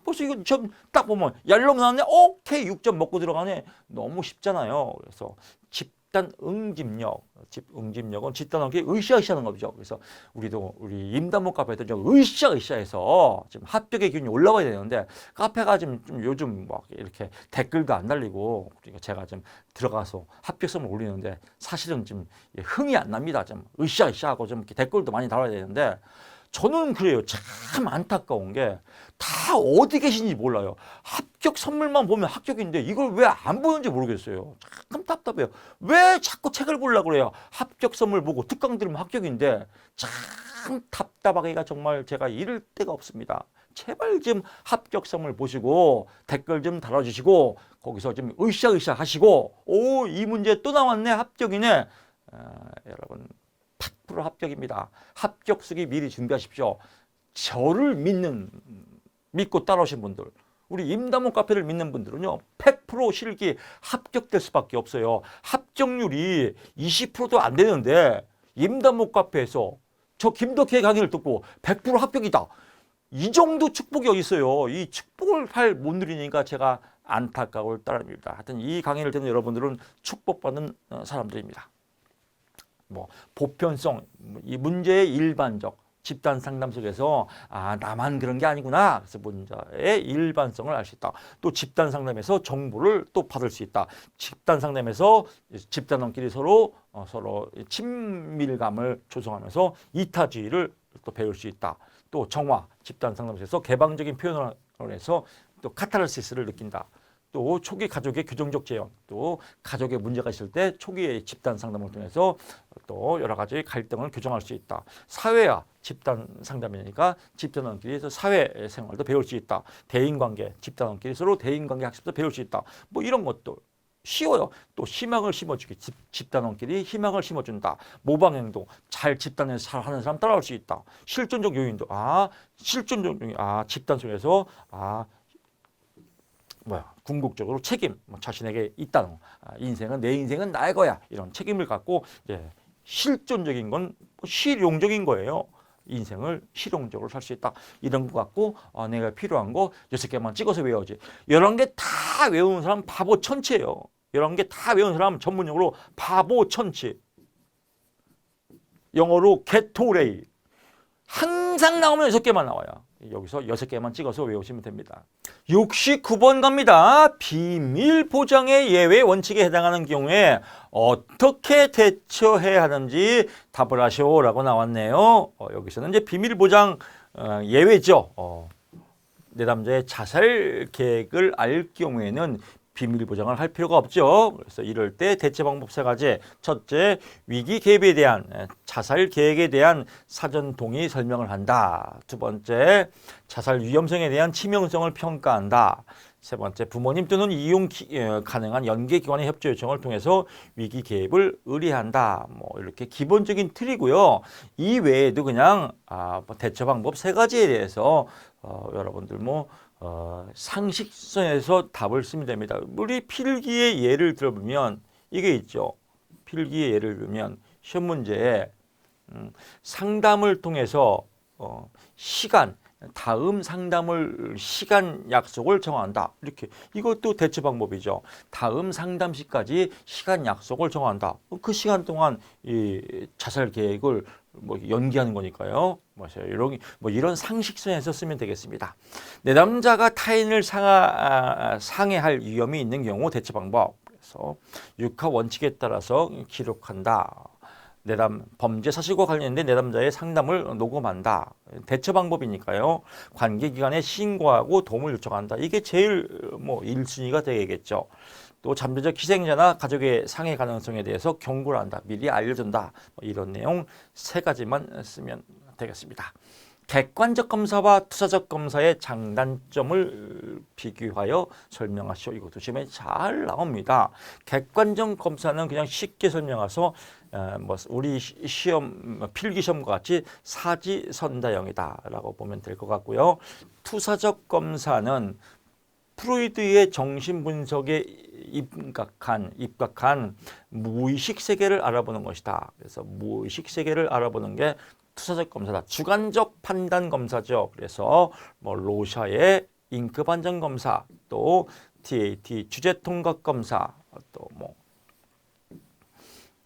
[SPEAKER 1] 벌써 이거 좀 딱 보면 얄롬 나왔네. 오케이 6점 먹고 들어가네. 너무 쉽잖아요. 그래서 집단 응집력. 응집력은 집단 응집이 으쌰으쌰하는 거죠. 그래서 우리 임단목 카페도 좀 으쌰으쌰해서 지금 합격의 기운이 올라가야 되는데 카페가 좀 요즘 막 이렇게 댓글도 안 달리고 제가 좀 들어가서 합격성을 올리는데 사실은 좀 흥이 안 납니다. 좀 으쌰으쌰하고 좀 이렇게 댓글도 많이 달아야 되는데 저는 그래요. 참 안타까운 게 다 어디 계신지 몰라요. 합격 선물만 보면 합격인데 이걸 왜 안 보는지 모르겠어요. 참 답답해요. 왜 자꾸 책을 보려고 그래요. 합격 선물 보고 특강 들으면 합격인데 참 답답하기가 정말 제가 이럴 데가 없습니다. 제발 좀 합격 선물 보시고 댓글 좀 달아주시고 거기서 좀 으쌰으쌰 하시고 오, 이 문제 또 나왔네. 합격이네. 여러분 100% 합격입니다. 합격 쓰기 미리 준비하십시오. 저를 믿고 따라오신 분들, 우리 임담원 카페를 믿는 분들은요 100% 실기 합격될 수밖에 없어요. 합격률이 20%도 안 되는데 임담원 카페에서 저 김덕희의 강의를 듣고 100% 합격이다. 이 정도 축복이 어디 있어요. 이 축복을 못 누리니까 제가 안타까울 따름입니다. 하여튼 이 강의를 듣는 여러분들은 축복받는 사람들입니다. 보편성, 이 문제의 일반적 집단 상담 속에서 나만 그런 게 아니구나. 그래서 문제의 일반성을 알 수 있다. 또 집단 상담에서 정보를 또 받을 수 있다. 집단 상담에서 집단원끼리 서로 친밀감을 조성하면서 이타주의를 또 배울 수 있다. 또 정화, 집단 상담에서 개방적인 표현을 해서 또 카타르시스를 느낀다. 또 초기 가족의 규정적 재현, 또 가족의 문제가 있을 때 초기의 집단 상담을 통해서 또 여러 가지 갈등을 교정할 수 있다. 사회와 집단 상담이니까 집단원끼리 사회 생활도 배울 수 있다. 대인관계, 집단원끼리 서로 대인관계 학습도 배울 수 있다. 이런 것도 쉬워요. 또 희망을 심어주기, 집단원끼리 희망을 심어준다. 모방행동, 잘 집단에서 잘 하는 사람 따라올 수 있다. 실존적 요인도 실존적 요인, 집단 속에서 궁극적으로 책임, 자신에게 있다는 내 인생은 나의 거야. 이런 책임을 갖고 실존적인 건 실용적인 거예요. 인생을 실용적으로 살 수 있다. 이런 거 갖고 내가 필요한 거 6개만 찍어서 외워야지. 11개 다 외우는 사람 바보 천치예요. 11개 다 외우는 사람 전문용어로 바보 천치. 영어로 게토레이. 항상 나오면 6개만 나와요. 여기서 6개만 찍어서 외우시면 됩니다. 69번 갑니다. 비밀 보장의 예외 원칙에 해당하는 경우에 어떻게 대처해야 하는지 답을 하시오라고 나왔네요. 여기서는 이제 비밀 보장 예외죠. 내담자의 자살 계획을 알 경우에는 비밀 보장을 할 필요가 없죠. 그래서 이럴 때 대처 방법 3가지. 첫째, 위기 개입에 대한 자살 계획에 대한 사전 동의 설명을 한다. 두 번째, 자살 위험성에 대한 치명성을 평가한다. 세 번째, 부모님 또는 이용 가능한 연계기관의 협조 요청을 통해서 위기 개입을 의뢰한다. 이렇게 기본적인 틀이고요. 이 외에도 그냥 대처 방법 3가지에 대해서 여러분들 상식선에서 답을 쓰면 됩니다. 우리 필기의 예를 들어보면 이게 있죠. 필기의 예를 들면 시험 문제에 상담을 통해서 시간, 다음 상담을 시간 약속을 정한다. 이렇게 이것도 대처 방법이죠. 다음 상담 시까지 시간 약속을 정한다. 그 시간 동안 이 자살 계획을 뭐 연기하는 거니까요. 맞아요. 이런 상식선에서 쓰면 되겠습니다. 내담자가 타인을 상해할 위험이 있는 경우 대처 방법. 그래서 육하 원칙에 따라서 기록한다. 내담 범죄 사실과 관련된 내담자의 상담을 녹음한다. 대처 방법이니까요. 관계기관에 신고하고 도움을 요청한다. 이게 제일 1순위가 되겠죠. 또 잠재적 희생자나 가족의 상해 가능성에 대해서 경고를 한다. 미리 알려준다. 이런 내용 3가지만 쓰면 되겠습니다. 객관적 검사와 투사적 검사의 장단점을 비교하여 설명하시오. 이것도 시험에 잘 나옵니다. 객관적 검사는 그냥 쉽게 설명해서 우리 시험 필기 시험과 같이 사지선다형이다라고 보면 될 것 같고요. 투사적 검사는 프로이드의 정신분석에 입각한 무의식 세계를 알아보는 것이다. 그래서 무의식 세계를 알아보는 게 투사적 검사다. 주관적 판단 검사죠. 그래서 로샤의 잉크 반전 검사, 또 TAT 주제 통각 검사,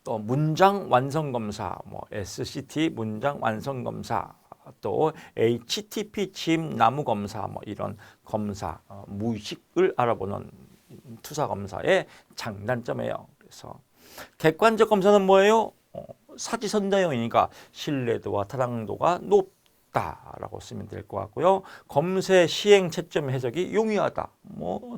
[SPEAKER 1] 또 문장 완성 검사, SCT 문장 완성 검사, 또 HTP 침 나무 검사, 이런 검사, 무의식을 알아보는 투사 검사의 장단점이에요. 그래서 객관적 검사는 뭐예요? 사지선다형이니까 신뢰도와 타당도가 높다라고 쓰면 될 것 같고요. 검세 시행 채점 해석이 용이하다.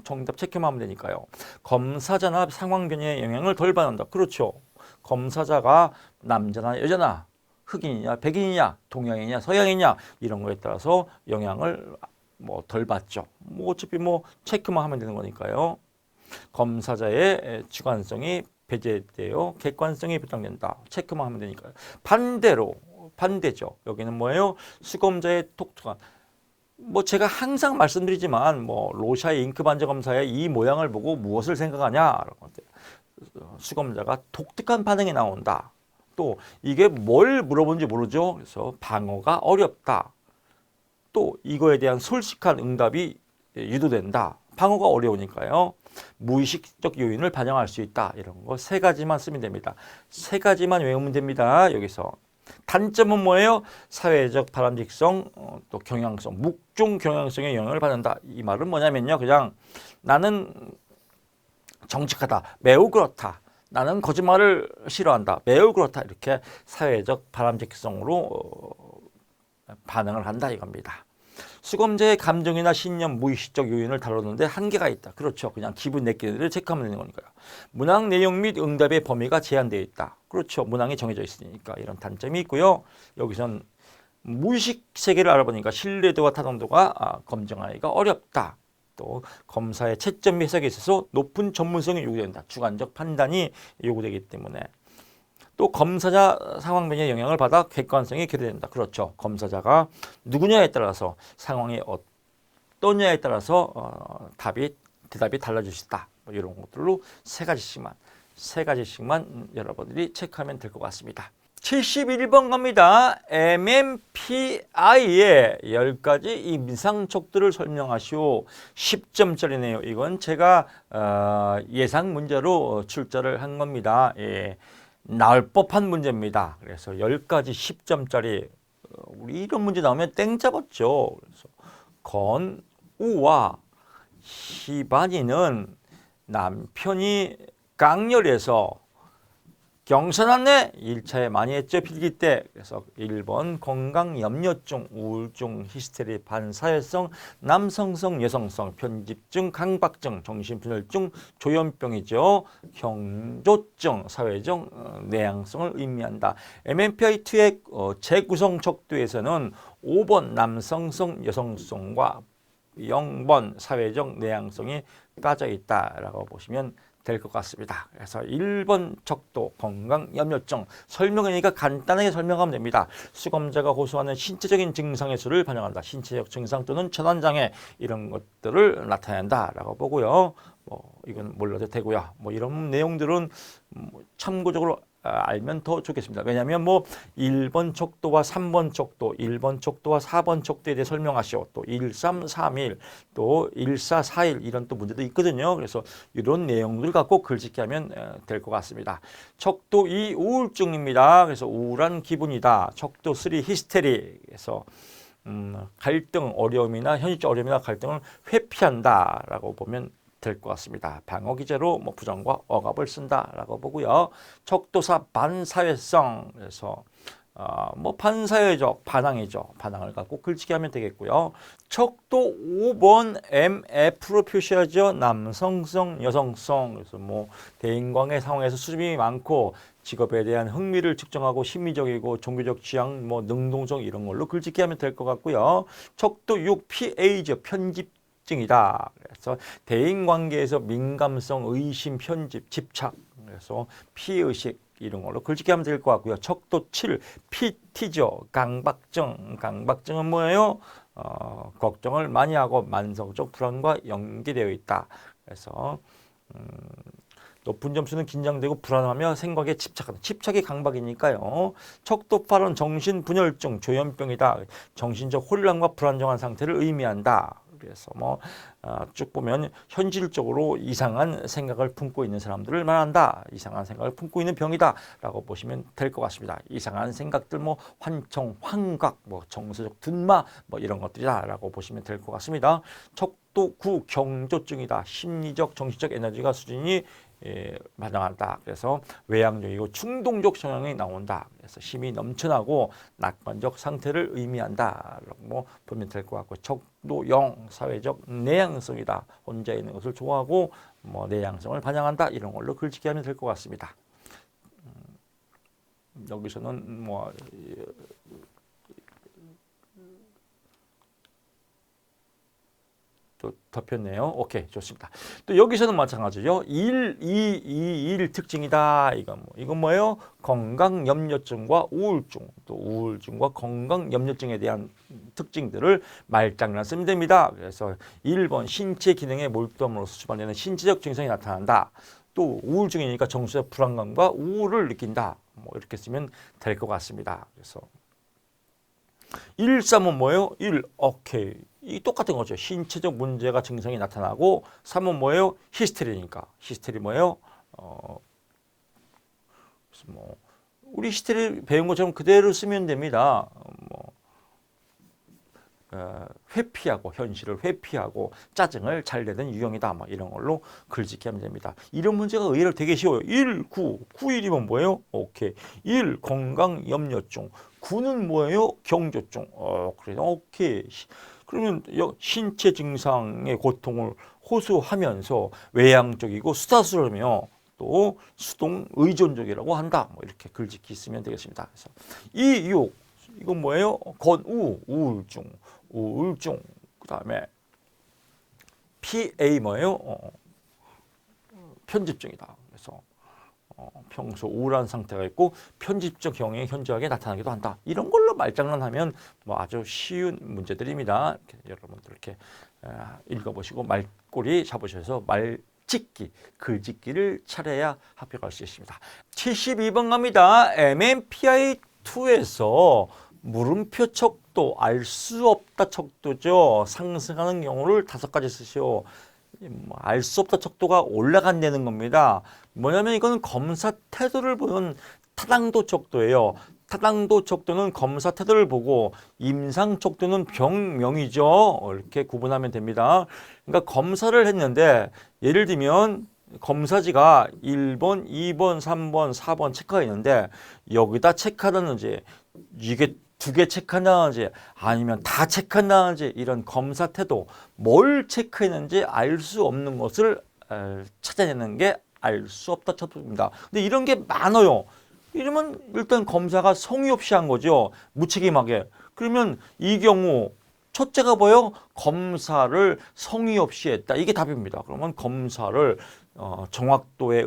[SPEAKER 1] 정답 체크만 하면 되니까요. 검사자나 상황 변화에 영향을 덜 받는다. 그렇죠. 검사자가 남자나 여자나 흑인이냐 백인이냐 동양이냐 서양이냐 이런 거에 따라서 영향을 덜 받죠. 어차피 체크만 하면 되는 거니까요. 검사자의 주관성이 배제되어 객관성이 보장된다. 체크만 하면 되니까요. 반대죠. 여기는 뭐예요? 수검자의 독특한 제가 항상 말씀드리지만 로샤의 잉크 반전 검사의 이 모양을 보고 무엇을 생각하냐? 수검자가 독특한 반응이 나온다. 또 이게 뭘 물어보는지 모르죠. 그래서 방어가 어렵다. 또 이거에 대한 솔직한 응답이 유도된다. 방어가 어려우니까요. 무의식적 요인을 반영할 수 있다. 이런 거 3가지만 쓰면 됩니다. 3가지만 외우면 됩니다. 여기서. 단점은 뭐예요? 사회적 바람직성, 또 경향성, 묵종 경향성의 영향을 받는다. 이 말은 뭐냐면요. 그냥 나는 정직하다. 매우 그렇다. 나는 거짓말을 싫어한다. 매우 그렇다. 이렇게 사회적 바람직성으로 반응을 한다 이겁니다. 수검자의 감정이나 신념, 무의식적 요인을 다루는데 한계가 있다. 그렇죠. 그냥 기분 내키는 체크하면 되는 거니까요. 문항 내용 및 응답의 범위가 제한되어 있다. 그렇죠. 문항이 정해져 있으니까 이런 단점이 있고요. 여기선 무의식 세계를 알아보니까 신뢰도와 타당도가 검증하기가 어렵다. 또 검사의 채점 해석에 있어서 높은 전문성이 요구된다. 주관적 판단이 요구되기 때문에 또 검사자 상황 변화에 영향을 받아 객관성이 괴리된다. 그렇죠. 검사자가 누구냐에 따라서 상황이 어떠냐에 따라서 대답이 달라질 수 있다. 이런 것들로 3가지씩만 여러분들이 체크하면 될 것 같습니다. 71번 갑니다. MMPI의 10가지 임상척들을 설명하시오. 10점짜리네요. 이건 제가 예상 문제로 출제를 한 겁니다. 나올 법한 문제입니다. 그래서 10가지 10점짜리 우리 이런 문제 나오면 땡 잡았죠. 그래서 건우와 희반이는 남편이 강렬해서 경선안내 1차에 많이 했죠. 필기 때. 그래서 1번 건강염려증, 우울증, 히스테리, 반사회성, 남성성, 여성성, 편집증, 강박증, 정신분열증, 조현병이죠. 경조증, 사회적 내향성을 의미한다. MMPI2의 재구성 척도에서는 5번 남성성, 여성성과 0번 사회적 내향성이 빠져 있다라고 보시면 될 것 같습니다. 그래서 1번 척도 건강염려증 설명이니까 간단하게 설명하면 됩니다. 수검자가 호소하는 신체적인 증상의 수를 반영한다. 신체적 증상 또는 전환장애 이런 것들을 나타낸다라고 보고요. 뭐 이건 몰라도 되고요. 뭐 이런 내용들은 참고적으로 알면 더 좋겠습니다. 왜냐하면 뭐 1번 척도와 3번 척도, 1번 척도와 4번 척도에 대해 설명하시오. 또 1331, 또 1441 이런 또 문제도 있거든요. 그래서 이런 내용들 갖고 글짓기 하면 될 것 같습니다. 척도 2 우울증입니다. 그래서 우울한 기분이다. 척도 3 히스테리. 그래서 갈등, 어려움이나 현실적 어려움이나 갈등을 회피한다라고 보면 될 것 같습니다. 방어 기제로 뭐 부정과 억압을 쓴다라고 보고요. 척도사 반사회성 그래서 뭐 반사회적 반항이죠. 반항을 갖고 글짓기 하면 되겠고요. 척도 5번 MF로 표시하죠. 남성성, 여성성. 그래서 뭐 대인관계 상황에서 수줍음이 많고 직업에 대한 흥미를 측정하고 심리적이고 종교적 취향, 뭐 능동적 이런 걸로 글짓기 하면 될 것 같고요. 척도 6 PA죠. 편집증이다. 그래서 대인관계에서 민감성, 의심, 편집, 집착. 그래서 피의식 이런 걸로 글짓기 하면 될 것 같고요. 척도 7 PT죠. 강박증. 강박증은 뭐예요? 걱정을 많이 하고 만성적 불안과 연계되어 있다. 그래서 높은 점수는 긴장되고 불안하며 생각에 집착하는 집착이 강박이니까요. 척도 8은 정신분열증, 조현병이다. 정신적 혼란과 불안정한 상태를 의미한다. 그래서 뭐 쭉 보면 현실적으로 이상한 생각을 품고 있는 사람들을 말한다. 이상한 생각을 품고 있는 병이다라고 보시면 될 것 같습니다. 이상한 생각들 뭐 환청, 환각, 뭐 정서적 둔마 뭐 이런 것들이다라고 보시면 될 것 같습니다. 척도 9 경조증이다. 심리적, 정신적 에너지가 수준이 반영한다. 그래서 외향적이고 충동적 성향이 나온다. 그래서 힘이 넘쳐나고 낙관적 상태를 의미한다라고 보면 될 것 같고 척도 0 사회적 내향성이다. 혼자 있는 것을 좋아하고 뭐 내향성을 반영한다. 이런 걸로 글짓기 하면 될 것 같습니다. 여기서는 뭐 또 덮였네요. 오케이, 좋습니다. 또 여기서는 마찬가지죠. 1, 2, 2, 1 특징이다. 이건 뭐예요? 건강염려증과 우울증, 또 우울증과 건강염려증에 대한 특징들을 말장난 쓰면 됩니다. 그래서 1번 신체 기능에 몰두함으로써 수반되는 신체적 증상이 나타난다. 또 우울증이니까 정서적 불안감과 우울을 느낀다. 뭐 이렇게 쓰면 될 것 같습니다. 그래서 1, 3은 뭐예요? 1, 오케이. 이 똑같은 거죠. 신체적 문제가 증상이 나타나고 3은 뭐예요? 히스테리니까. 히스테리 뭐예요? 뭐 우리 히스테리 배운 것처럼 그대로 쓰면 됩니다. 회피하고 현실을 회피하고 짜증을 잘 내는 유형이다. 막 이런 걸로 글짓기 하면 됩니다. 이런 문제가 의외로 되게 쉬워요. 1, 9, 9일이면 뭐예요? 오케이. 1, 건강염려증. 9는 뭐예요? 경조증. 그래. 오케이. 그러면 신체 증상의 고통을 호소하면서 외향적이고 수다스러우며 또 수동 의존적이라고 한다. 뭐 이렇게 글짓기 쓰면 되겠습니다. 그래서 2, 6 이건 뭐예요? 건우 우울증. 우울증. 그다음에 PA 뭐예요? 편집증이다. 그래서 평소 우울한 상태가 있고 편집적 경향이 현저하게 나타나기도 한다. 이런 걸로 말장난하면 뭐 아주 쉬운 문제들입니다. 여러분들 이렇게 읽어보시고 말꼬리 잡으셔서 말짓기, 글짓기를 차려야 합격할 수 있습니다. 72번 갑니다. MMPI2에서 물음표 척도, 알 수 없다 척도죠. 상승하는 경우를 5가지 쓰시오. 알 수 없다 척도가 올라간다는 겁니다. 뭐냐면 이거는 검사 태도를 보는 타당도 척도예요. 타당도 척도는 검사 태도를 보고 임상 척도는 병명이죠. 이렇게 구분하면 됩니다. 그러니까 검사를 했는데 예를 들면 검사지가 1번, 2번, 3번, 4번 체크가 있는데 여기다 체크하다는지 이게 2개 체크한다든지 아니면 다 체크한다든지 이런 검사 태도 뭘 체크했는지 알 수 없는 것을 찾아내는 게 알 수 없다 척도입니다. 근데 이런 게 많아요. 이러면 일단 검사가 성의 없이 한 거죠. 무책임하게. 그러면 이 경우 첫째가 뭐예요? 검사를 성의 없이 했다. 이게 답입니다. 그러면 검사를 정확도의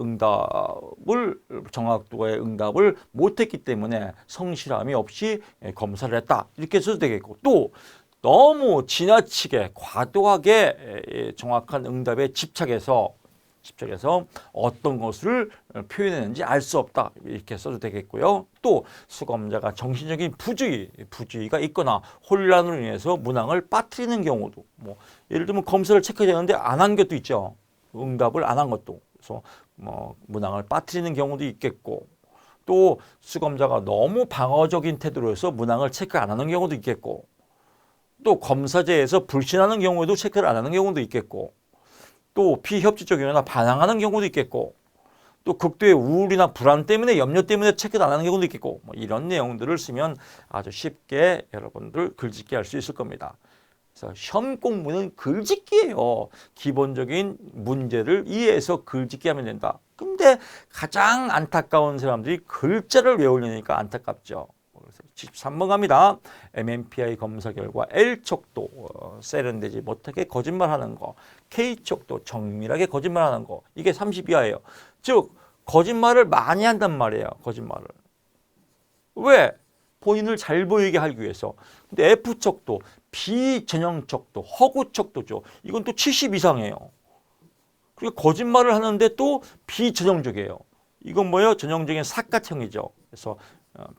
[SPEAKER 1] 응답을 못했기 때문에 성실함이 없이 검사를 했다. 이렇게 써도 되겠고, 또 너무 지나치게 과도하게 정확한 응답에 집착해서 어떤 것을 표현했는지 알 수 없다. 이렇게 써도 되겠고요. 또 수검자가 정신적인 부주의가 있거나 혼란으로 인해서 문항을 빠뜨리는 경우도, 뭐 예를 들면 검사를 체크해야 되는데 안 한 것도 있죠. 응답을 안 한 것도. 그래서 뭐 문항을 빠뜨리는 경우도 있겠고, 또 수검자가 너무 방어적인 태도로 해서 문항을 체크 안 하는 경우도 있겠고, 또 검사제에서 불신하는 경우에도 체크를 안 하는 경우도 있겠고, 또 비협조적이거나 반항하는 경우도 있겠고, 또 극도의 우울이나 불안 때문에 염려 때문에 체크를 안 하는 경우도 있겠고, 뭐 이런 내용들을 쓰면 아주 쉽게 여러분들 글짓기 할 수 있을 겁니다. 그래서 시험 공부는 글짓기예요. 기본적인 문제를 이해해서 글짓기 하면 된다. 근데 가장 안타까운 사람들이 글자를 외우려니까 안타깝죠. 그래서 73번 갑니다. MMPI 검사 결과 L척도 세련되지 못하게 거짓말하는 거, K척도 정밀하게 거짓말하는 거, 이게 30이하예요. 즉 거짓말을 많이 한단 말이에요. 거짓말을. 왜? 본인을 잘 보이게 하기 위해서. 근데 F척도 비전형척도, 허구척도죠. 이건 또 70 이상이에요. 그리고 거짓말을 하는데 또 비전형적이에요. 이건 뭐예요? 전형적인 사각형이죠. 그래서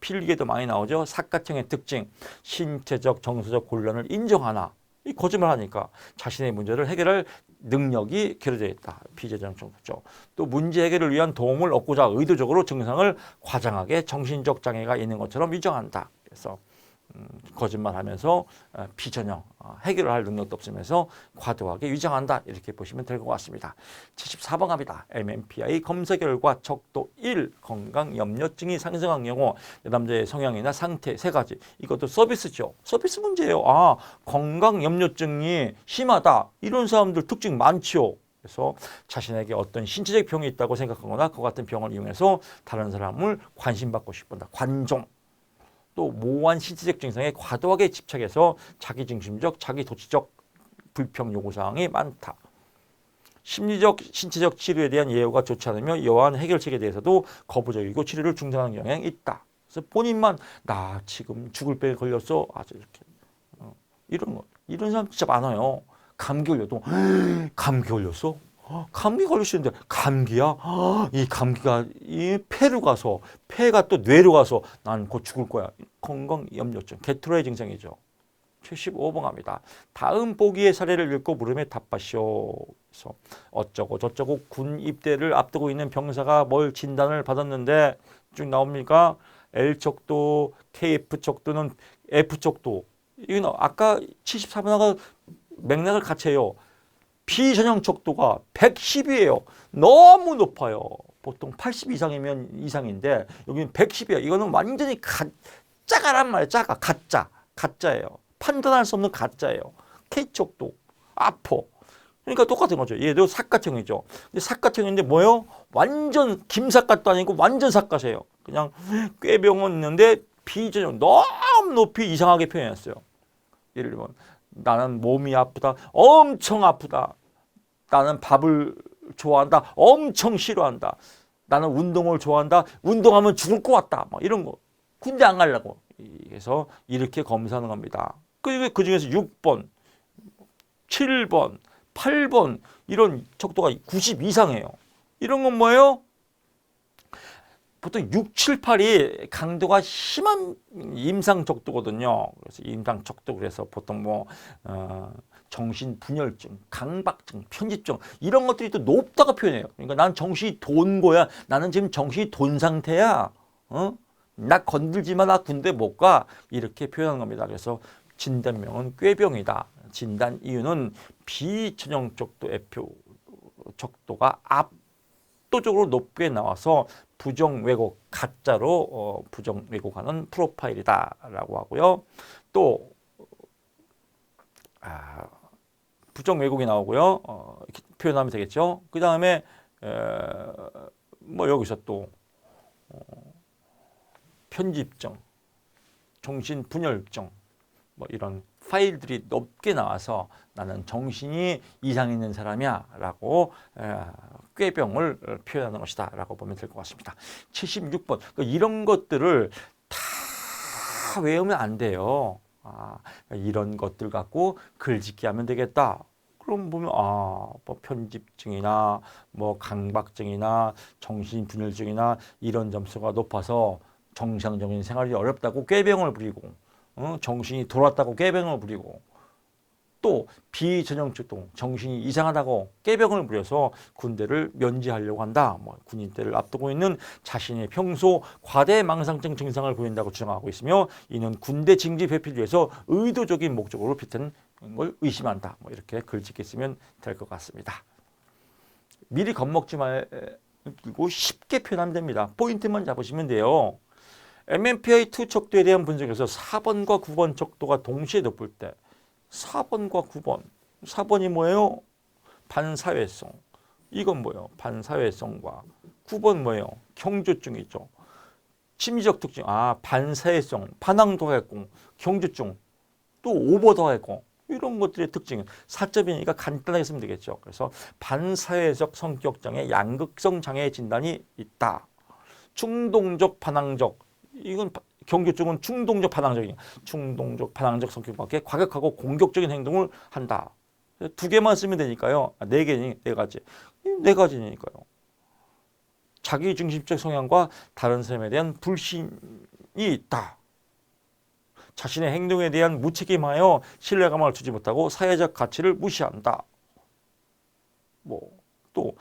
[SPEAKER 1] 필기에도 많이 나오죠. 사각형의 특징, 신체적, 정서적 곤란을 인정하나. 이 거짓말하니까 자신의 문제를 해결할 능력이 결여되어 있다. 비전형적이죠. 또 문제 해결을 위한 도움을 얻고자 의도적으로 증상을 과장하게 정신적 장애가 있는 것처럼 위장한다. 그래서 거짓말하면서 비전형, 해결을 할 능력도 없으면서 과도하게 위장한다. 이렇게 보시면 될 것 같습니다. 74번 갑니다. MMPI 검사 결과 척도 1, 건강 염려증이 상승한 경우 남자의 성향이나 상태 세 가지. 이것도 서비스죠. 서비스 문제예요. 건강 염려증이 심하다. 이런 사람들 특징 많죠. 그래서 자신에게 어떤 신체적 병이 있다고 생각하거나 그 같은 병을 이용해서 다른 사람을 관심받고 싶은다. 관종. 또 모호한 신체적 증상에 과도하게 집착해서 자기중심적, 자기도취적 불평 요구사항이 많다. 심리적, 신체적 치료에 대한 예우가 좋지 않으며 이러한 해결책에 대해서도 거부적이고 치료를 중단하는 경향이 있다. 그래서 본인만 나 지금 죽을 병에 걸렸어. 아주 이렇게 이런 사람 진짜 많아요. 감기 걸려도 감기 걸렸어? 감기 걸리시는데 감기야? 이 감기가 이 폐로 가서 폐가 또 뇌로 가서 난 곧 죽을 거야. 건강 염려증, 게트로의 증상이죠. 75번 갑니다. 다음 보기의 사례를 읽고 물음에 답하시오. 그래서 어쩌고 저쩌고 군 입대를 앞두고 있는 병사가 뭘 진단을 받았는데 쭉 나옵니까? L척도, KF척도는 F척도. 이건 아까 74번하고 맥락을 같이 해요. 비전형 척도가 110이에요. 너무 높아요. 보통 80 이상인데 여기는 110이에요. 이거는 완전히 가짜란 말이에요. 가짜예요. 판단할 수 없는 가짜예요. K척도 아포. 그러니까 똑같은 거죠. 얘도 삿갓형이죠. 근데 삿갓형인데 뭐예요? 완전 김삿갓도 아니고 완전 삿갓이에요. 그냥 꾀병은 있는데 비전형 너무 높이 이상하게 표현했어요. 예를 들면 나는 몸이 아프다. 엄청 아프다. 나는 밥을 좋아한다. 엄청 싫어한다. 나는 운동을 좋아한다. 운동하면 죽을 것 같다. 막 이런 거. 군대 안 가려고. 그래서 이렇게 검사하는 겁니다. 그 중에서 6번, 7번, 8번 이런 척도가 90 이상이에요. 이런 건 뭐예요? 보통 6, 7, 8이 강도가 심한 임상척도거든요. 그래서 임상척도 그래서 보통 정신분열증, 강박증, 편집증 이런 것들이 또 높다고 표현해요. 그러니까 난 정신이 돈 거야. 나는 지금 정신이 돈 상태야. 나 건들지 마. 나 군대 못 가. 이렇게 표현하는 겁니다. 그래서 진단명은 꾀병이다. 진단 이유는 비전형적도 F표 척도가 압도적으로 높게 나와서 부정 왜곡, 가짜로 부정 왜곡하는 프로파일이다라고 하고요. 또 부정 왜곡이 나오고요. 이렇게 표현하면 되겠죠. 그 다음에 여기서 또 편집증, 정신분열증 이런 파일들이 높게 나와서 나는 정신이 이상 있는 사람이야 라고 꾀병을 표현하는 것이다 라고 보면 될 것 같습니다. 76번 이런 것들을 다 외우면 안 돼요. 이런 것들 갖고 글짓기 하면 되겠다. 그럼 보면 뭐 편집증이나 뭐 강박증이나 정신분열증이나 이런 점수가 높아서 정상적인 생활이 어렵다고 꾀병을 부리고 정신이 돌았다고 꾀병을 부리고 또 비전형적동 정신이 이상하다고 꾀병을 부려서 군대를 면제하려고 한다. 뭐 군인대를 앞두고 있는 자신의 평소 과대망상증 증상을 보인다고 주장하고 있으며 이는 군대 징집 회피를 위해서 의도적인 목적으로 비롯된 걸 의심한다. 뭐 이렇게 글짓기 쓰면 될 것 같습니다. 미리 겁먹지 말고 쉽게 표현하면 됩니다. 포인트만 잡으시면 돼요. MMPI-2 척도에 대한 분석에서 4번과 9번 척도가 동시에 높을 때 4번과 9번. 4번이 뭐예요? 반사회성. 이건 뭐예요? 반사회성과 9번 뭐예요? 경조증이죠. 심리적 특징. 반사회성, 반항도하였고 경조증, 또 오버도하였고 이런 것들의 특징은 4점이니까 간단하게 쓰면 되겠죠. 그래서 반사회적 성격장애, 양극성 장애 진단이 있다. 충동적, 반항적. 이건 경조증은 충동적, 반항적 성격밖에 과격하고 공격적인 행동을 한다. 두 개만 쓰면 되니까요. 네 가지니까요. 자기중심적 성향과 다른 사람에 대한 불신이 있다. 자신의 행동에 대한 무책임하여 신뢰감을 주지 못하고 사회적 가치를 무시한다. 또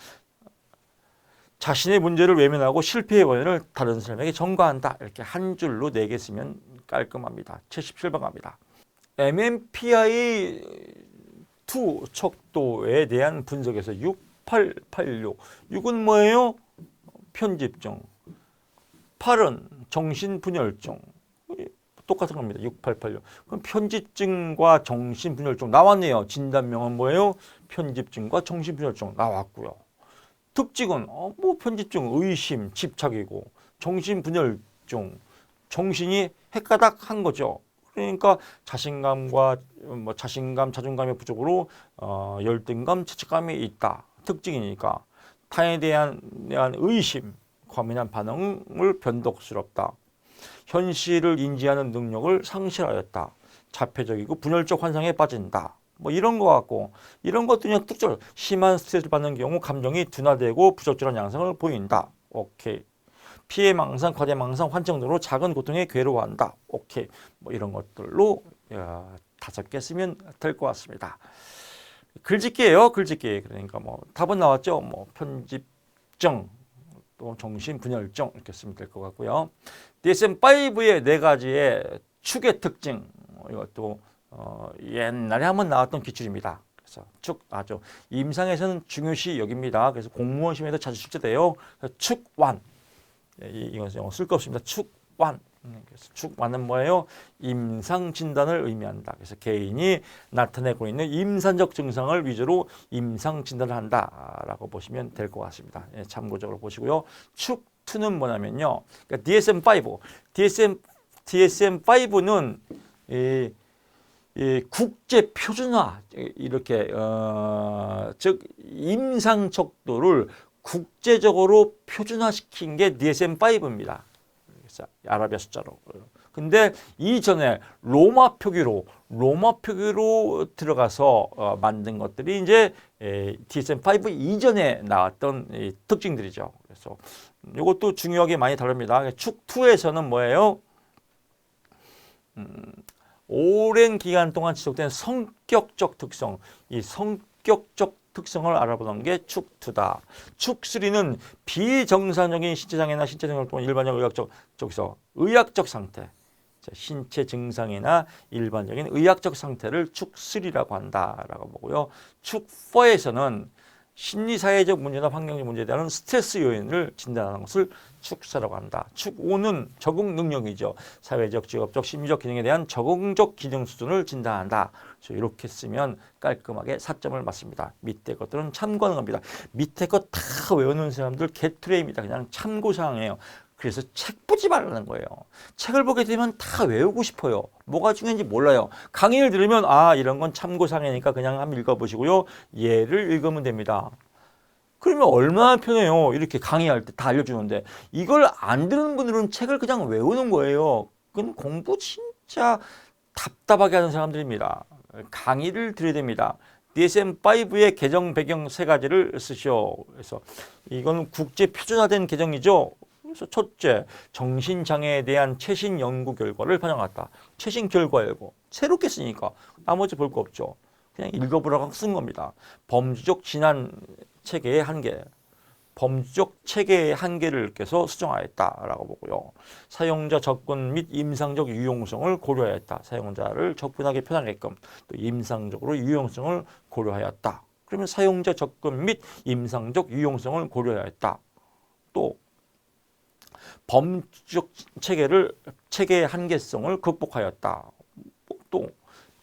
[SPEAKER 1] 자신의 문제를 외면하고 실패의 원인을 다른 사람에게 전가한다. 이렇게 한 줄로 4개 쓰면 깔끔합니다. 77번 갑니다. MMPI-2 척도에 대한 분석에서 6886. 6은 뭐예요? 편집증. 8은 정신분열증. 똑같은 겁니다. 6886. 그럼 편집증과 정신분열증 나왔네요. 진단명은 뭐예요? 편집증과 정신분열증 나왔고요. 특징은 편집증, 의심, 집착이고 정신분열증, 정신이 헷가닥한 거죠. 그러니까 자신감, 자존감의 부족으로 열등감, 죄책감이 있다. 특징이니까 타인에 대한 의심, 과민한 반응을 변덕스럽다. 현실을 인지하는 능력을 상실하였다. 자폐적이고 분열적 환상에 빠진다. 뭐 이런 거 같고 이런 것들이 그냥 뚝 심한 스트레스를 받는 경우 감정이 둔화되고 부적절한 양상을 보인다. 오케이. 피해망상, 과대망상, 환청 등으로 작은 고통에 괴로워한다. 오케이. 뭐 이런 것들로 5개 쓰면 될 것 같습니다. 글짓기예요. 글짓기. 그러니까 뭐 답은 나왔죠. 뭐 편집증, 또 정신분열증 이렇게 쓰면 될 것 같고요. DSM-5의 4가지의 축의 특징 이것도 옛날에 한번 나왔던 기출입니다. 그래서 축 임상에서는 중요시 여깁니다. 그래서 공무원 시험에도 자주 출제돼요. 축완 이건 쓸 거 없습니다. 축완. 그래서 축완은 뭐예요? 임상 진단을 의미한다. 그래서 개인이 나타내고 있는 임산적 증상을 위주로 임상 진단을 한다라고 보시면 될 것 같습니다. 참고적으로 보시고요. 축2는 뭐냐면요. 그러니까 DSM-5는 국제 표준화 이렇게 즉 임상 척도를 국제적으로 표준화시킨 게 DSM-5입니다. 그래서 아라비아 숫자로. 근데 이전에 로마 표기로 들어가서 만든 것들이 이제 DSM-5 이전에 나왔던 특징들이죠. 그래서 이것도 중요하게 많이 다릅니다. 축2에서는 뭐예요? 오랜 기간 동안 지속된 성격적 특성, 이 성격적 특성을 알아보는 게 축2다. 축3는 비정상적인 신체장애나 신체적 활동, 일반적 의학적 상태, 신체 증상이나 일반적인 의학적 상태를 축3라고 한다라고 보고요. 축4에서는 심리사회적 문제나 환경적 문제에 대한 스트레스 요인을 진단하는 것을 축4라고 한다. 축5는 적응 능력이죠. 사회적, 직업적, 심리적 기능에 대한 적응적 기능 수준을 진단한다. 그래서 이렇게 쓰면 깔끔하게 4점을 맞습니다. 밑에 것들은 참고하는 겁니다. 밑에 것 다 외우는 사람들 개투레입니다. 그냥 참고사항이에요. 그래서 책 보지 말라는 거예요. 책을 보게 되면 다 외우고 싶어요. 뭐가 중요한지 몰라요. 강의를 들으면 이런 건 참고사항이니까 그냥 한번 읽어보시고요. 얘를 읽으면 됩니다. 그러면 얼마나 편해요. 이렇게 강의할 때 다 알려주는데 이걸 안 듣는 분들은 책을 그냥 외우는 거예요. 그건 공부 진짜 답답하게 하는 사람들입니다. 강의를 들어야 됩니다. DSM-5의 개정 배경 세 가지를 쓰시오. 그래서 이건 국제 표준화된 개정이죠. 그래서 첫째, 정신장애에 대한 최신 연구 결과를 반영했다. 최신 결과이고 새롭게 쓰니까 나머지 볼 거 없죠. 그냥 읽어보라고 쓴 겁니다. 범주적 진한 체계의 한계, 범주적 체계의 한계를 깨서 수정하였다라고 보고요. 사용자 접근 및 임상적 유용성을 고려하였다. 사용자를 접근하기 편하게끔 또 임상적으로 유용성을 고려하였다. 그러면 사용자 접근 및 임상적 유용성을 고려하였다. 또 범주적 체계의 한계성을 극복하였다. 또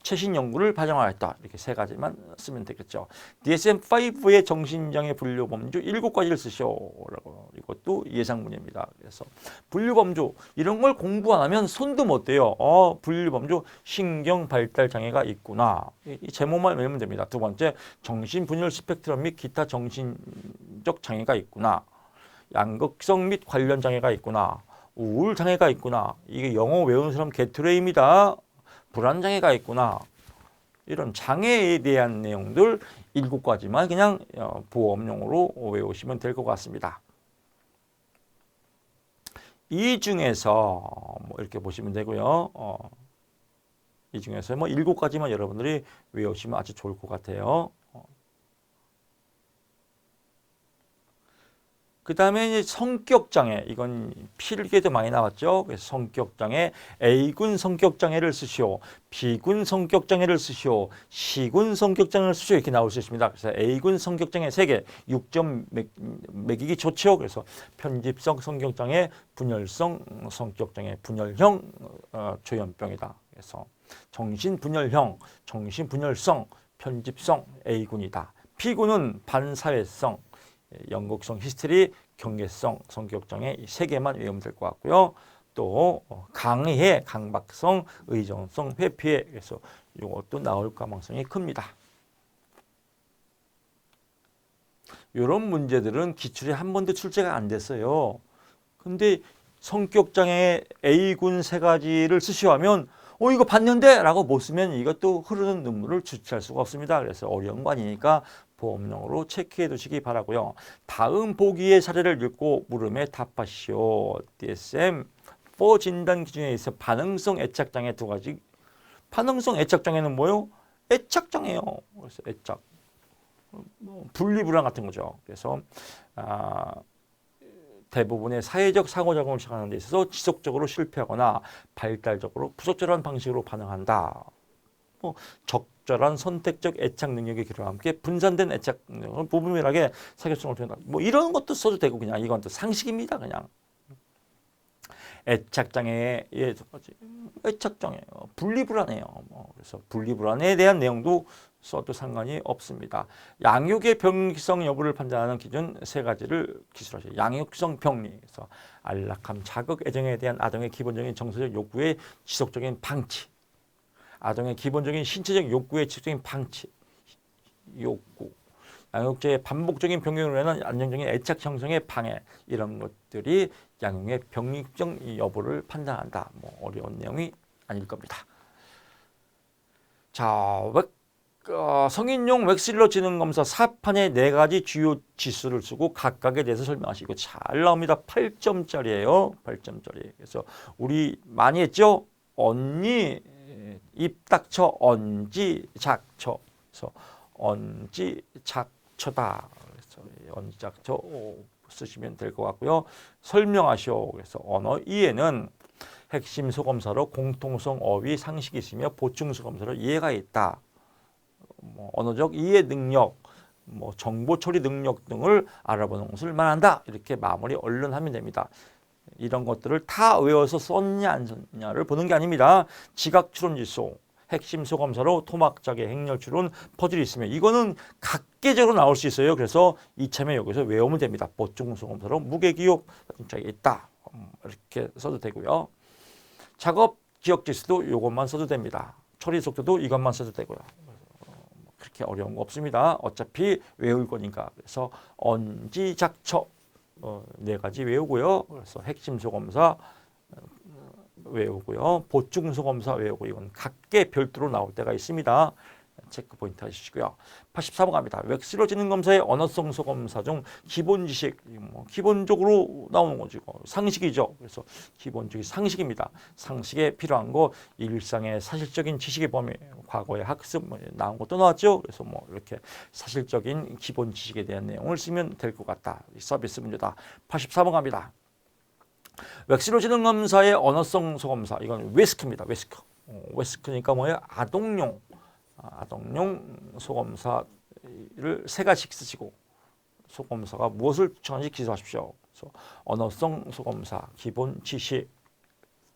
[SPEAKER 1] 최신 연구를 반영하였다. 이렇게 세 가지만 쓰면 되겠죠. DSM-5의 정신장애 분류 범주 7가지를 쓰시오라고. 이것도 예상문입니다. 그래서 분류 범주 이런 걸 공부 안 하면 손도 못 대요. 분류 범주 신경 발달 장애가 있구나. 이 제목만 외우면 됩니다. 두 번째, 정신 분열 스펙트럼 및 기타 정신적 장애가 있구나. 양극성 및 관련 장애가 있구나. 우울 장애가 있구나. 이게 영어 외우는 사람 게트레이입니다. 불안장애가 있구나. 이런 장애에 대한 내용들 7가지만 그냥 보험용으로 외우시면 될 것 같습니다. 이 중에서 뭐 이렇게 보시면 되고요. 이 중에서 뭐 7가지만 여러분들이 외우시면 아주 좋을 것 같아요. 그 다음에 이제 성격장애, 이건 필기에도 많이 나왔죠. 그래서 성격장애, A군 성격장애를 쓰시오, B군 성격장애를 쓰시오, C군 성격장애를 쓰시오 이렇게 나올 수 있습니다. 그래서 A군 성격장애 3개, 6점 매기기 좋죠. 그래서 편집성 성격장애, 분열성 성격장애, 분열형 조현병이다. 그래서 정신분열형, 정신분열성, 편집성 A군이다. B군은 반사회성, 연극성 히스테리, 경계성, 성격장애 이 3개만 외우면 될 것 같고요. 또 강의해, 강박성, 의존성, 회피해. 그래서 이것도 나올 가능성이 큽니다. 이런 문제들은 기출에 한 번도 출제가 안 됐어요. 근데 성격장애 A군 3가지를 쓰시오 하면 이거 봤는데? 라고 못 쓰면 이것도 흐르는 눈물을 주체할 수가 없습니다. 그래서 어려운 거 아니니까 보험용으로 체크해 두시기 바라고요. 다음 보기의 사례를 읽고 물음에 답하시오. DSM-4 진단 기준에 있어 반응성 애착장애 2가지. 반응성 애착장애는 뭐요? 애착장애요. 그래서 애착. 분리불안 같은 거죠. 그래서 대부분의 사회적 상호작용을 시작하는 데 있어서 지속적으로 실패하거나 발달적으로 부적절한 방식으로 반응한다. 적절한 선택적 애착 능력의 기록과 함께 분산된 애착 능력을 부분별하게 사교성을 표현한다. 뭐 이런 것도 써도 되고 그냥 이건 또 상식입니다. 그냥. 애착장애의 애착장애, 분리불안해요. 그래서 분리불안에 대한 내용도 써도 상관이 없습니다. 양육의 병리성 여부를 판단하는 기준 3가지를 기술하세요. 양육성 병리, 그래서 안락함, 자극, 애정에 대한 아동의 기본적인 정서적 욕구의 지속적인 방치, 아동의 기본적인 신체적 욕구의 지속적인 방치, 욕구, 양육자의 반복적인 병행으로 인한 안정적인 애착 형성의 방해, 이런 것들이 양육의 병리성 여부를 판단한다. 뭐 어려운 내용이 아닐 겁니다. 자, 성인용 웩실러 지능검사 4판의 4가지 주요 지수를 쓰고 각각에 대해서 설명하시고 잘 나옵니다. 8점짜리예요. 8점짜리. 그래서 우리 많이 했죠? 언니 입 닥쳐 언지 작쳐. 그래서 언지 작쳐다. 그래서 언지 작쳐 쓰시면 될 것 같고요. 설명하시오. 그래서 언어 이해는 핵심 소검사로 공통성, 어휘, 상식이 있으며 보충 소검사로 이해가 있다. 언어적 이해 능력, 정보 처리 능력 등을 알아보는 것을 말한다. 이렇게 마무리 얼른 하면 됩니다. 이런 것들을 다 외워서 썼냐 안 썼냐를 보는 게 아닙니다. 지각 추론 지수, 핵심 소검사로 토막자계, 행렬 추론, 퍼즐이 있으면 이거는 각계적으로 나올 수 있어요. 그래서 이참에 여기서 외우면 됩니다. 보충 소검사로 무게기록 등짝이 있다. 이렇게 써도 되고요. 작업 기억 지수도 이것만 써도 됩니다. 처리 속도도 이것만 써도 되고요. 그렇게 어려운 거 없습니다. 어차피 외울 거니까. 그래서 언지작처 네 가지 외우고요. 그래서 핵심 소검사 외우고요. 보충 소검사 외우고 이건 각계 별도로 나올 때가 있습니다. 체크 포인트 하시고요. 84번 갑니다. 웩스러 지능 검사의 언어성 소검사 중 기본 지식, 기본적으로 나오는 거지. 상식이죠. 그래서 기본적인 상식입니다. 상식에 필요한 거 일상의 사실적인 지식의 범위, 과거의 학습 나온 것도 나왔죠. 그래서 이렇게 사실적인 기본 지식에 대한 내용을 쓰면 될 것 같다. 서비스 문제다. 84번 갑니다. 웩스러 지능 검사의 언어성 소검사, 이건 웨스크입니다. 웨스크. 웨스크니까 뭐예요? 아동용 소검사를 세 가지씩 쓰시고 소검사가 무엇을 추천하는지 기술하십시오. 그래서 언어성 소검사, 기본 지식,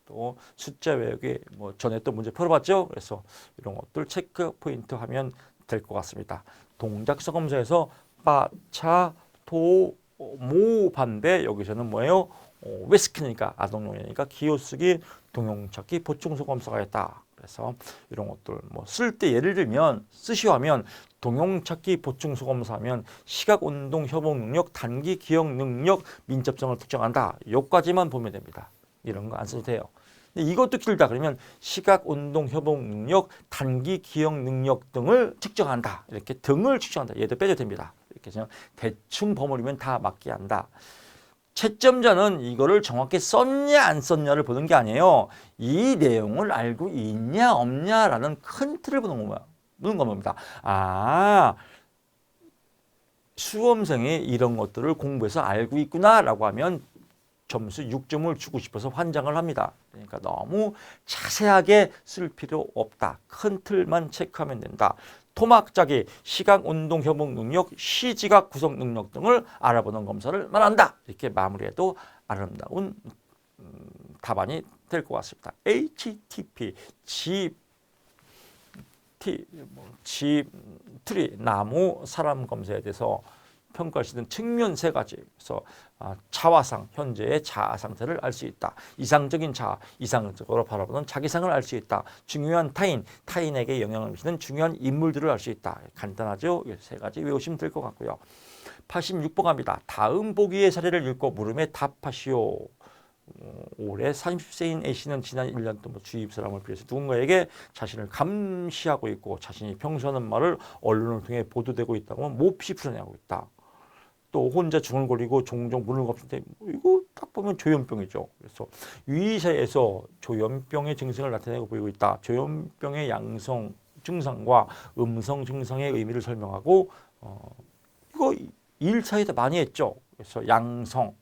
[SPEAKER 1] 또 숫자 외우기, 전에 또 문제 풀어봤죠. 그래서 이런 것들 체크 포인트 하면 될 것 같습니다. 동작 소검사에서 빠, 차, 도, 모 반대 여기서는 뭐예요? 웨스크니까 아동용이니까 기호쓰기, 동용찾기, 보충 소검사가 있다. 그래서 이런 것들 쓸 때 예를 들면 쓰시오 하면 동용찾기, 보충 소검사하면 시각, 운동, 협응 능력, 단기 기억 능력, 민첩성을 특정한다. 여기까지만 보면 됩니다. 이런 거 안 써도 돼요. 근데 이것도 길다 그러면 시각, 운동, 협응 능력, 단기 기억 능력 등을 측정한다. 이렇게 등을 측정한다. 얘도 빼도 됩니다. 이렇게 그냥 대충 버무리면 다 맞게 한다. 채점자는 이거를 정확히 썼냐 안 썼냐를 보는 게 아니에요. 이 내용을 알고 있냐 없냐라는 큰 틀을 보는 겁니다. 수험생이 이런 것들을 공부해서 알고 있구나라고 하면 점수 6점을 주고 싶어서 환장을 합니다. 그러니까 너무 자세하게 쓸 필요 없다. 큰 틀만 체크하면 된다. 토막자기, 시각, 운동, 협응 능력, 시지각 구성 능력 등을 알아보는 검사를 말한다. 이렇게 마무리해도 아름다운 답안이 될 것 같습니다. HTP, 트리, 나무, 사람 검사에 대해서 평가할 수 있는 측면 세 가지. 그래서 자화상, 현재의 자아 상태를 알 수 있다. 이상적인 자아, 이상적으로 바라보는 자기상을 알 수 있다. 중요한 타인에게 영향을 미치는 중요한 인물들을 알 수 있다. 간단하죠? 이 세 가지 외우시면 될 것 같고요. 86번 갑니다. 다음 보기의 사례를 읽고 물음에 답하시오. 올해 30세인 A씨는 지난 1년 동안 주위 사람을 비해서 누군가에게 자신을 감시하고 있고 자신이 평소 하는 말을 언론을 통해 보도되고 있다고 하면 몹시 불안해하고 있다. 또 혼자 중얼거리고 종종 문을 걷는데 이거 딱 보면 조현병이죠. 그래서 유의사에서 조현병의 증상을 나타내고 보이고 있다. 조현병의 양성 증상과 음성 증상의 의미를 설명하고 이거 1차에도 많이 했죠. 그래서 양성,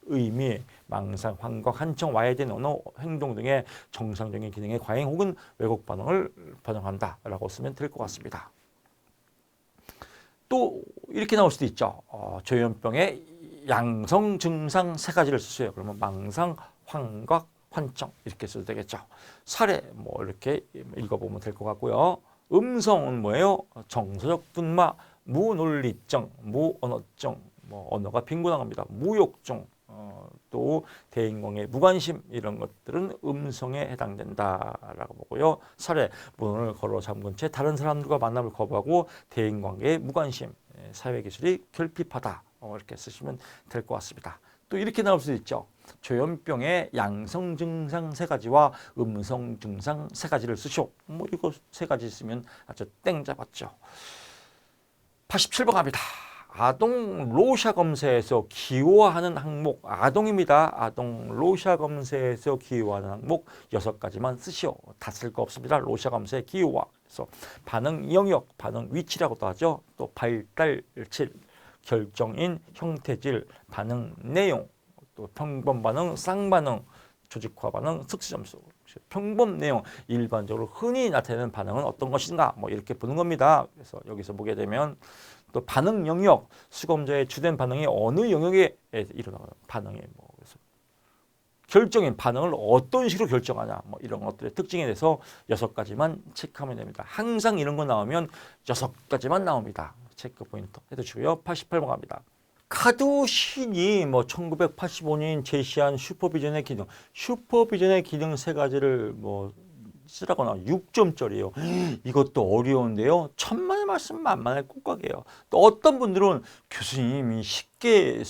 [SPEAKER 1] 의미, 망상, 환각, 한청, 와해된 언어, 행동 등의 정상적인 기능의 과잉 혹은 왜곡 반응을 반영한다라고 쓰면 될 것 같습니다. 또 이렇게 나올 수도 있죠. 조현병의 양성 증상 세 가지를 쓰세요. 그러면 망상, 환각, 환청 이렇게 써도 되겠죠. 사례 이렇게 읽어보면 될 것 같고요. 음성은 뭐예요? 정서적 분마, 무논리증, 무언어증, 언어가 빈곤합니다. 무욕증, 또 대인관계 무관심 이런 것들은 음성에 해당된다라고 보고요. 사례, 문을 걸어 잠근 채 다른 사람들과 만남을 거부하고 대인관계에 무관심, 사회기술이 결핍하다 이렇게 쓰시면 될 것 같습니다. 또 이렇게 나올 수도 있죠. 조현병의 양성 증상 세 가지와 음성 증상 세 가지를 쓰시오. 이거 세 가지 쓰면 아주 땡 잡았죠. 87번 갑니다. 아동 로샤 검사에서 기호화하는 항목, 아동입니다. 아동 로샤 검사에서 기호화하는 항목 6가지만 쓰시오. 다 쓸 거 없습니다. 로샤 검사의 기호화. 그래서 반응 영역, 반응 위치라고도 하죠. 또 발달질, 결정인, 형태질, 반응 내용, 또 평범 반응, 쌍반응, 조직화 반응, 특수점수. 평범 내용, 일반적으로 흔히 나타내는 반응은 어떤 것인가 이렇게 보는 겁니다. 그래서 여기서 보게 되면 또 반응 영역, 수검자의 주된 반응이 어느 영역에 일어나는 반응이 그래서 결정인 반응을 어떤 식으로 결정하냐 이런 것들의 특징에 대해서 6가지만 체크하면 됩니다. 항상 이런 거 나오면 6가지만 나옵니다. 체크 포인트 해두시고요. 88번 갑니다. 카두신이 1985년 제시한 슈퍼비전의 기능, 슈퍼비전의 기능 3가지를 쓰라거나 6점짜리예요. 이것도 어려운데요. 천만의 말씀 만만의 꽃가게예요. 또 어떤 분들은 교수님이 쉽게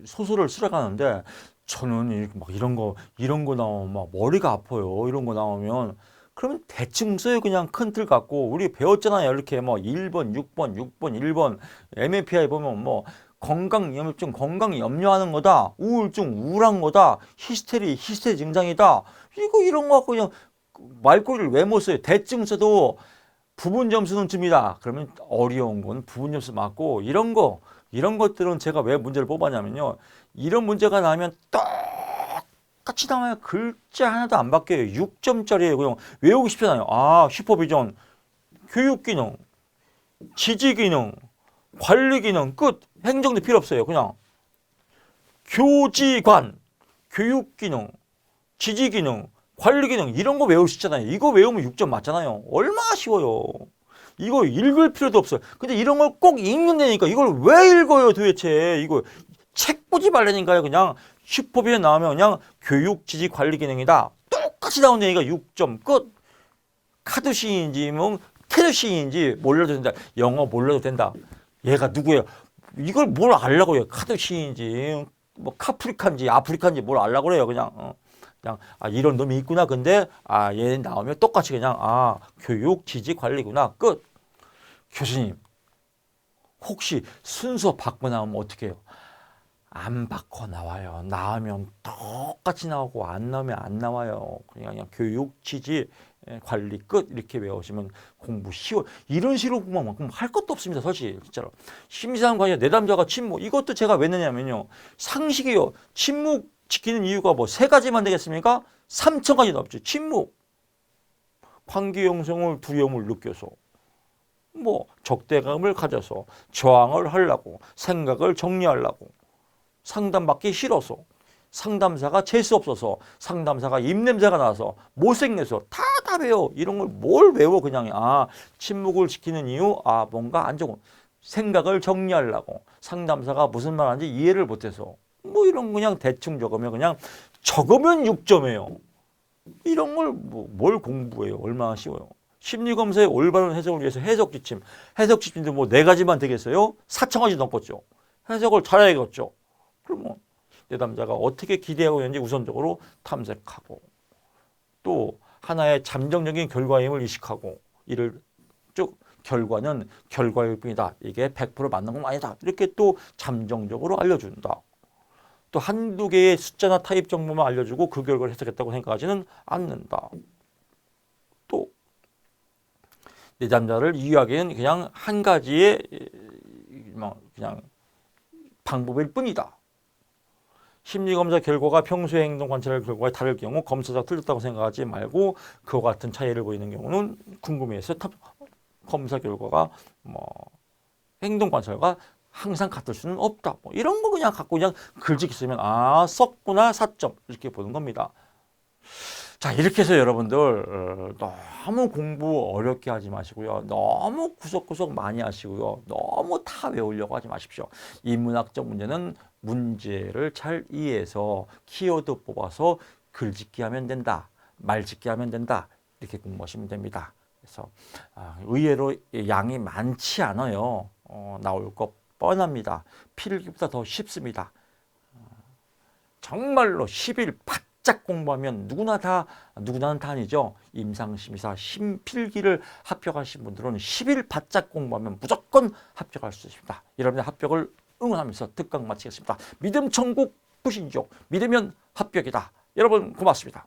[SPEAKER 1] 소설을 쓰라고 하는데 저는 막 이런 거 나오면 막 머리가 아파요. 이런 거 나오면 그러면 대충 써요. 그냥 큰 틀 갖고 우리 배웠잖아요. 이렇게 뭐 1번, 6번, 1번 MAPI 보면 뭐 건강염려증, 건강 염려하는 거다. 우울증, 우울한 거다. 히스테리 증상이다. 이런 거 갖고 그냥 말꼬리를 왜 못 써요? 대충 써도 부분 점수는 줍니다. 그러면 어려운 건 부분 점수 맞고 이런 것들은 제가 왜 문제를 뽑았냐면요. 이런 문제가 나면 똑같이 나와요. 글자 하나도 안 바뀌어요. 6점짜리예요. 그냥 외우기 쉽잖아요. 슈퍼비전, 교육기능, 지지기능, 관리기능 끝. 행정도 필요 없어요. 그냥 교지관, 교육기능, 지지기능, 관리기능 이런 거 외울 수 있잖아요. 이거 외우면 6점 맞잖아요. 얼마나 쉬워요. 이거 읽을 필요도 없어요. 근데 이런 걸 꼭 읽는다니까 이걸 왜 읽어요 도대체. 이거 책 보지 말라니까요. 그냥 슈퍼비전 나오면 그냥 교육, 지지, 관리 기능이다. 똑같이 나온다니까 6점 끝. 카드 시인지 뭐 테드 시인지 몰라도 된다. 영어 몰라도 된다. 얘가 누구예요? 이걸 뭘 알라고 해요. 카드 시인지 뭐 카프리칸지 아프리칸지 뭘 알라고 그래요. 그냥 이런 놈이 있구나. 근데 얘 나오면 똑같이 그냥 교육, 지지, 관리구나. 끝. 교수님 혹시 순서 바꿔 나오면 어떻게 해요? 안 바꿔 나와요. 나오면 똑같이 나오고 안 나오면 안 나와요. 그냥 교육, 지지, 관리 끝 이렇게 외우시면 공부 쉬워. 이런 식으로 보면 할 것도 없습니다. 사실 진짜로. 심사관이야 내담자가 침묵. 이것도 제가 왜 넣냐면요. 상식이요. 침묵 지키는 이유가 뭐 세 가지만 되겠습니까? 3,000가지는 없죠. 침묵. 관계 형성을 두려움을 느껴서. 뭐 적대감을 가져서 저항을 하려고 생각을 정리하려고 상담받기 싫어서 상담사가 재수 없어서 상담사가 입냄새가 나서 못생겨서 다 외워. 이런 걸 뭘 외워 그냥. 침묵을 지키는 이유 뭔가 안 좋은 생각을 정리하려고 상담사가 무슨 말 하는지 이해를 못해서 뭐 이런 그냥 대충 적으면 6점이에요. 이런 걸 뭘 공부해요. 얼마나 쉬워요. 심리검사의 올바른 해석을 위해서 해석지침도 뭐 4가지만 되겠어요? 4,000가지 넘었죠. 해석을 잘해야겠죠. 그러면 내담자가 어떻게 기대하고 있는지 우선적으로 탐색하고 또 하나의 잠정적인 결과임을 의식하고 이를 쭉 결과는 결과일 뿐이다. 이게 100% 맞는 건 아니다. 이렇게 또 잠정적으로 알려준다. 또 한두 개의 숫자나 타입 정보만 알려주고 그 결과를 해석했다고 생각하지는 않는다. 또 내담자를 이해하기에는 그냥 한 가지의 그냥 방법일 뿐이다. 심리검사 결과가 평소의 행동 관찰 결과와 다를 경우 검사가 틀렸다고 생각하지 말고 그와 같은 차이를 보이는 경우는 궁금해서 검사 결과가 행동 관찰과 항상 같을 수는 없다. 이런 거 그냥 갖고 그냥 글짓기 쓰면 썼구나 4점 이렇게 보는 겁니다. 자 이렇게 해서 여러분들 너무 공부 어렵게 하지 마시고요. 너무 구석구석 많이 하시고요. 너무 다 외우려고 하지 마십시오. 인문학적 문제는 문제를 잘 이해해서 키워드 뽑아서 글짓기 하면 된다. 말짓기 하면 된다. 이렇게 공부하시면 됩니다. 그래서 의외로 양이 많지 않아요. 나올 것 뻔합니다. 필기보다 더 쉽습니다. 정말로 10일 바짝 공부하면 누구나는 다 아니죠. 임상심의사 필기를 합격하신 분들은 10일 바짝 공부하면 무조건 합격할 수 있습니다. 여러분의 합격을 응원하면서 특강 마치겠습니다. 믿음 천국 부신족 믿으면 합격이다. 여러분 고맙습니다.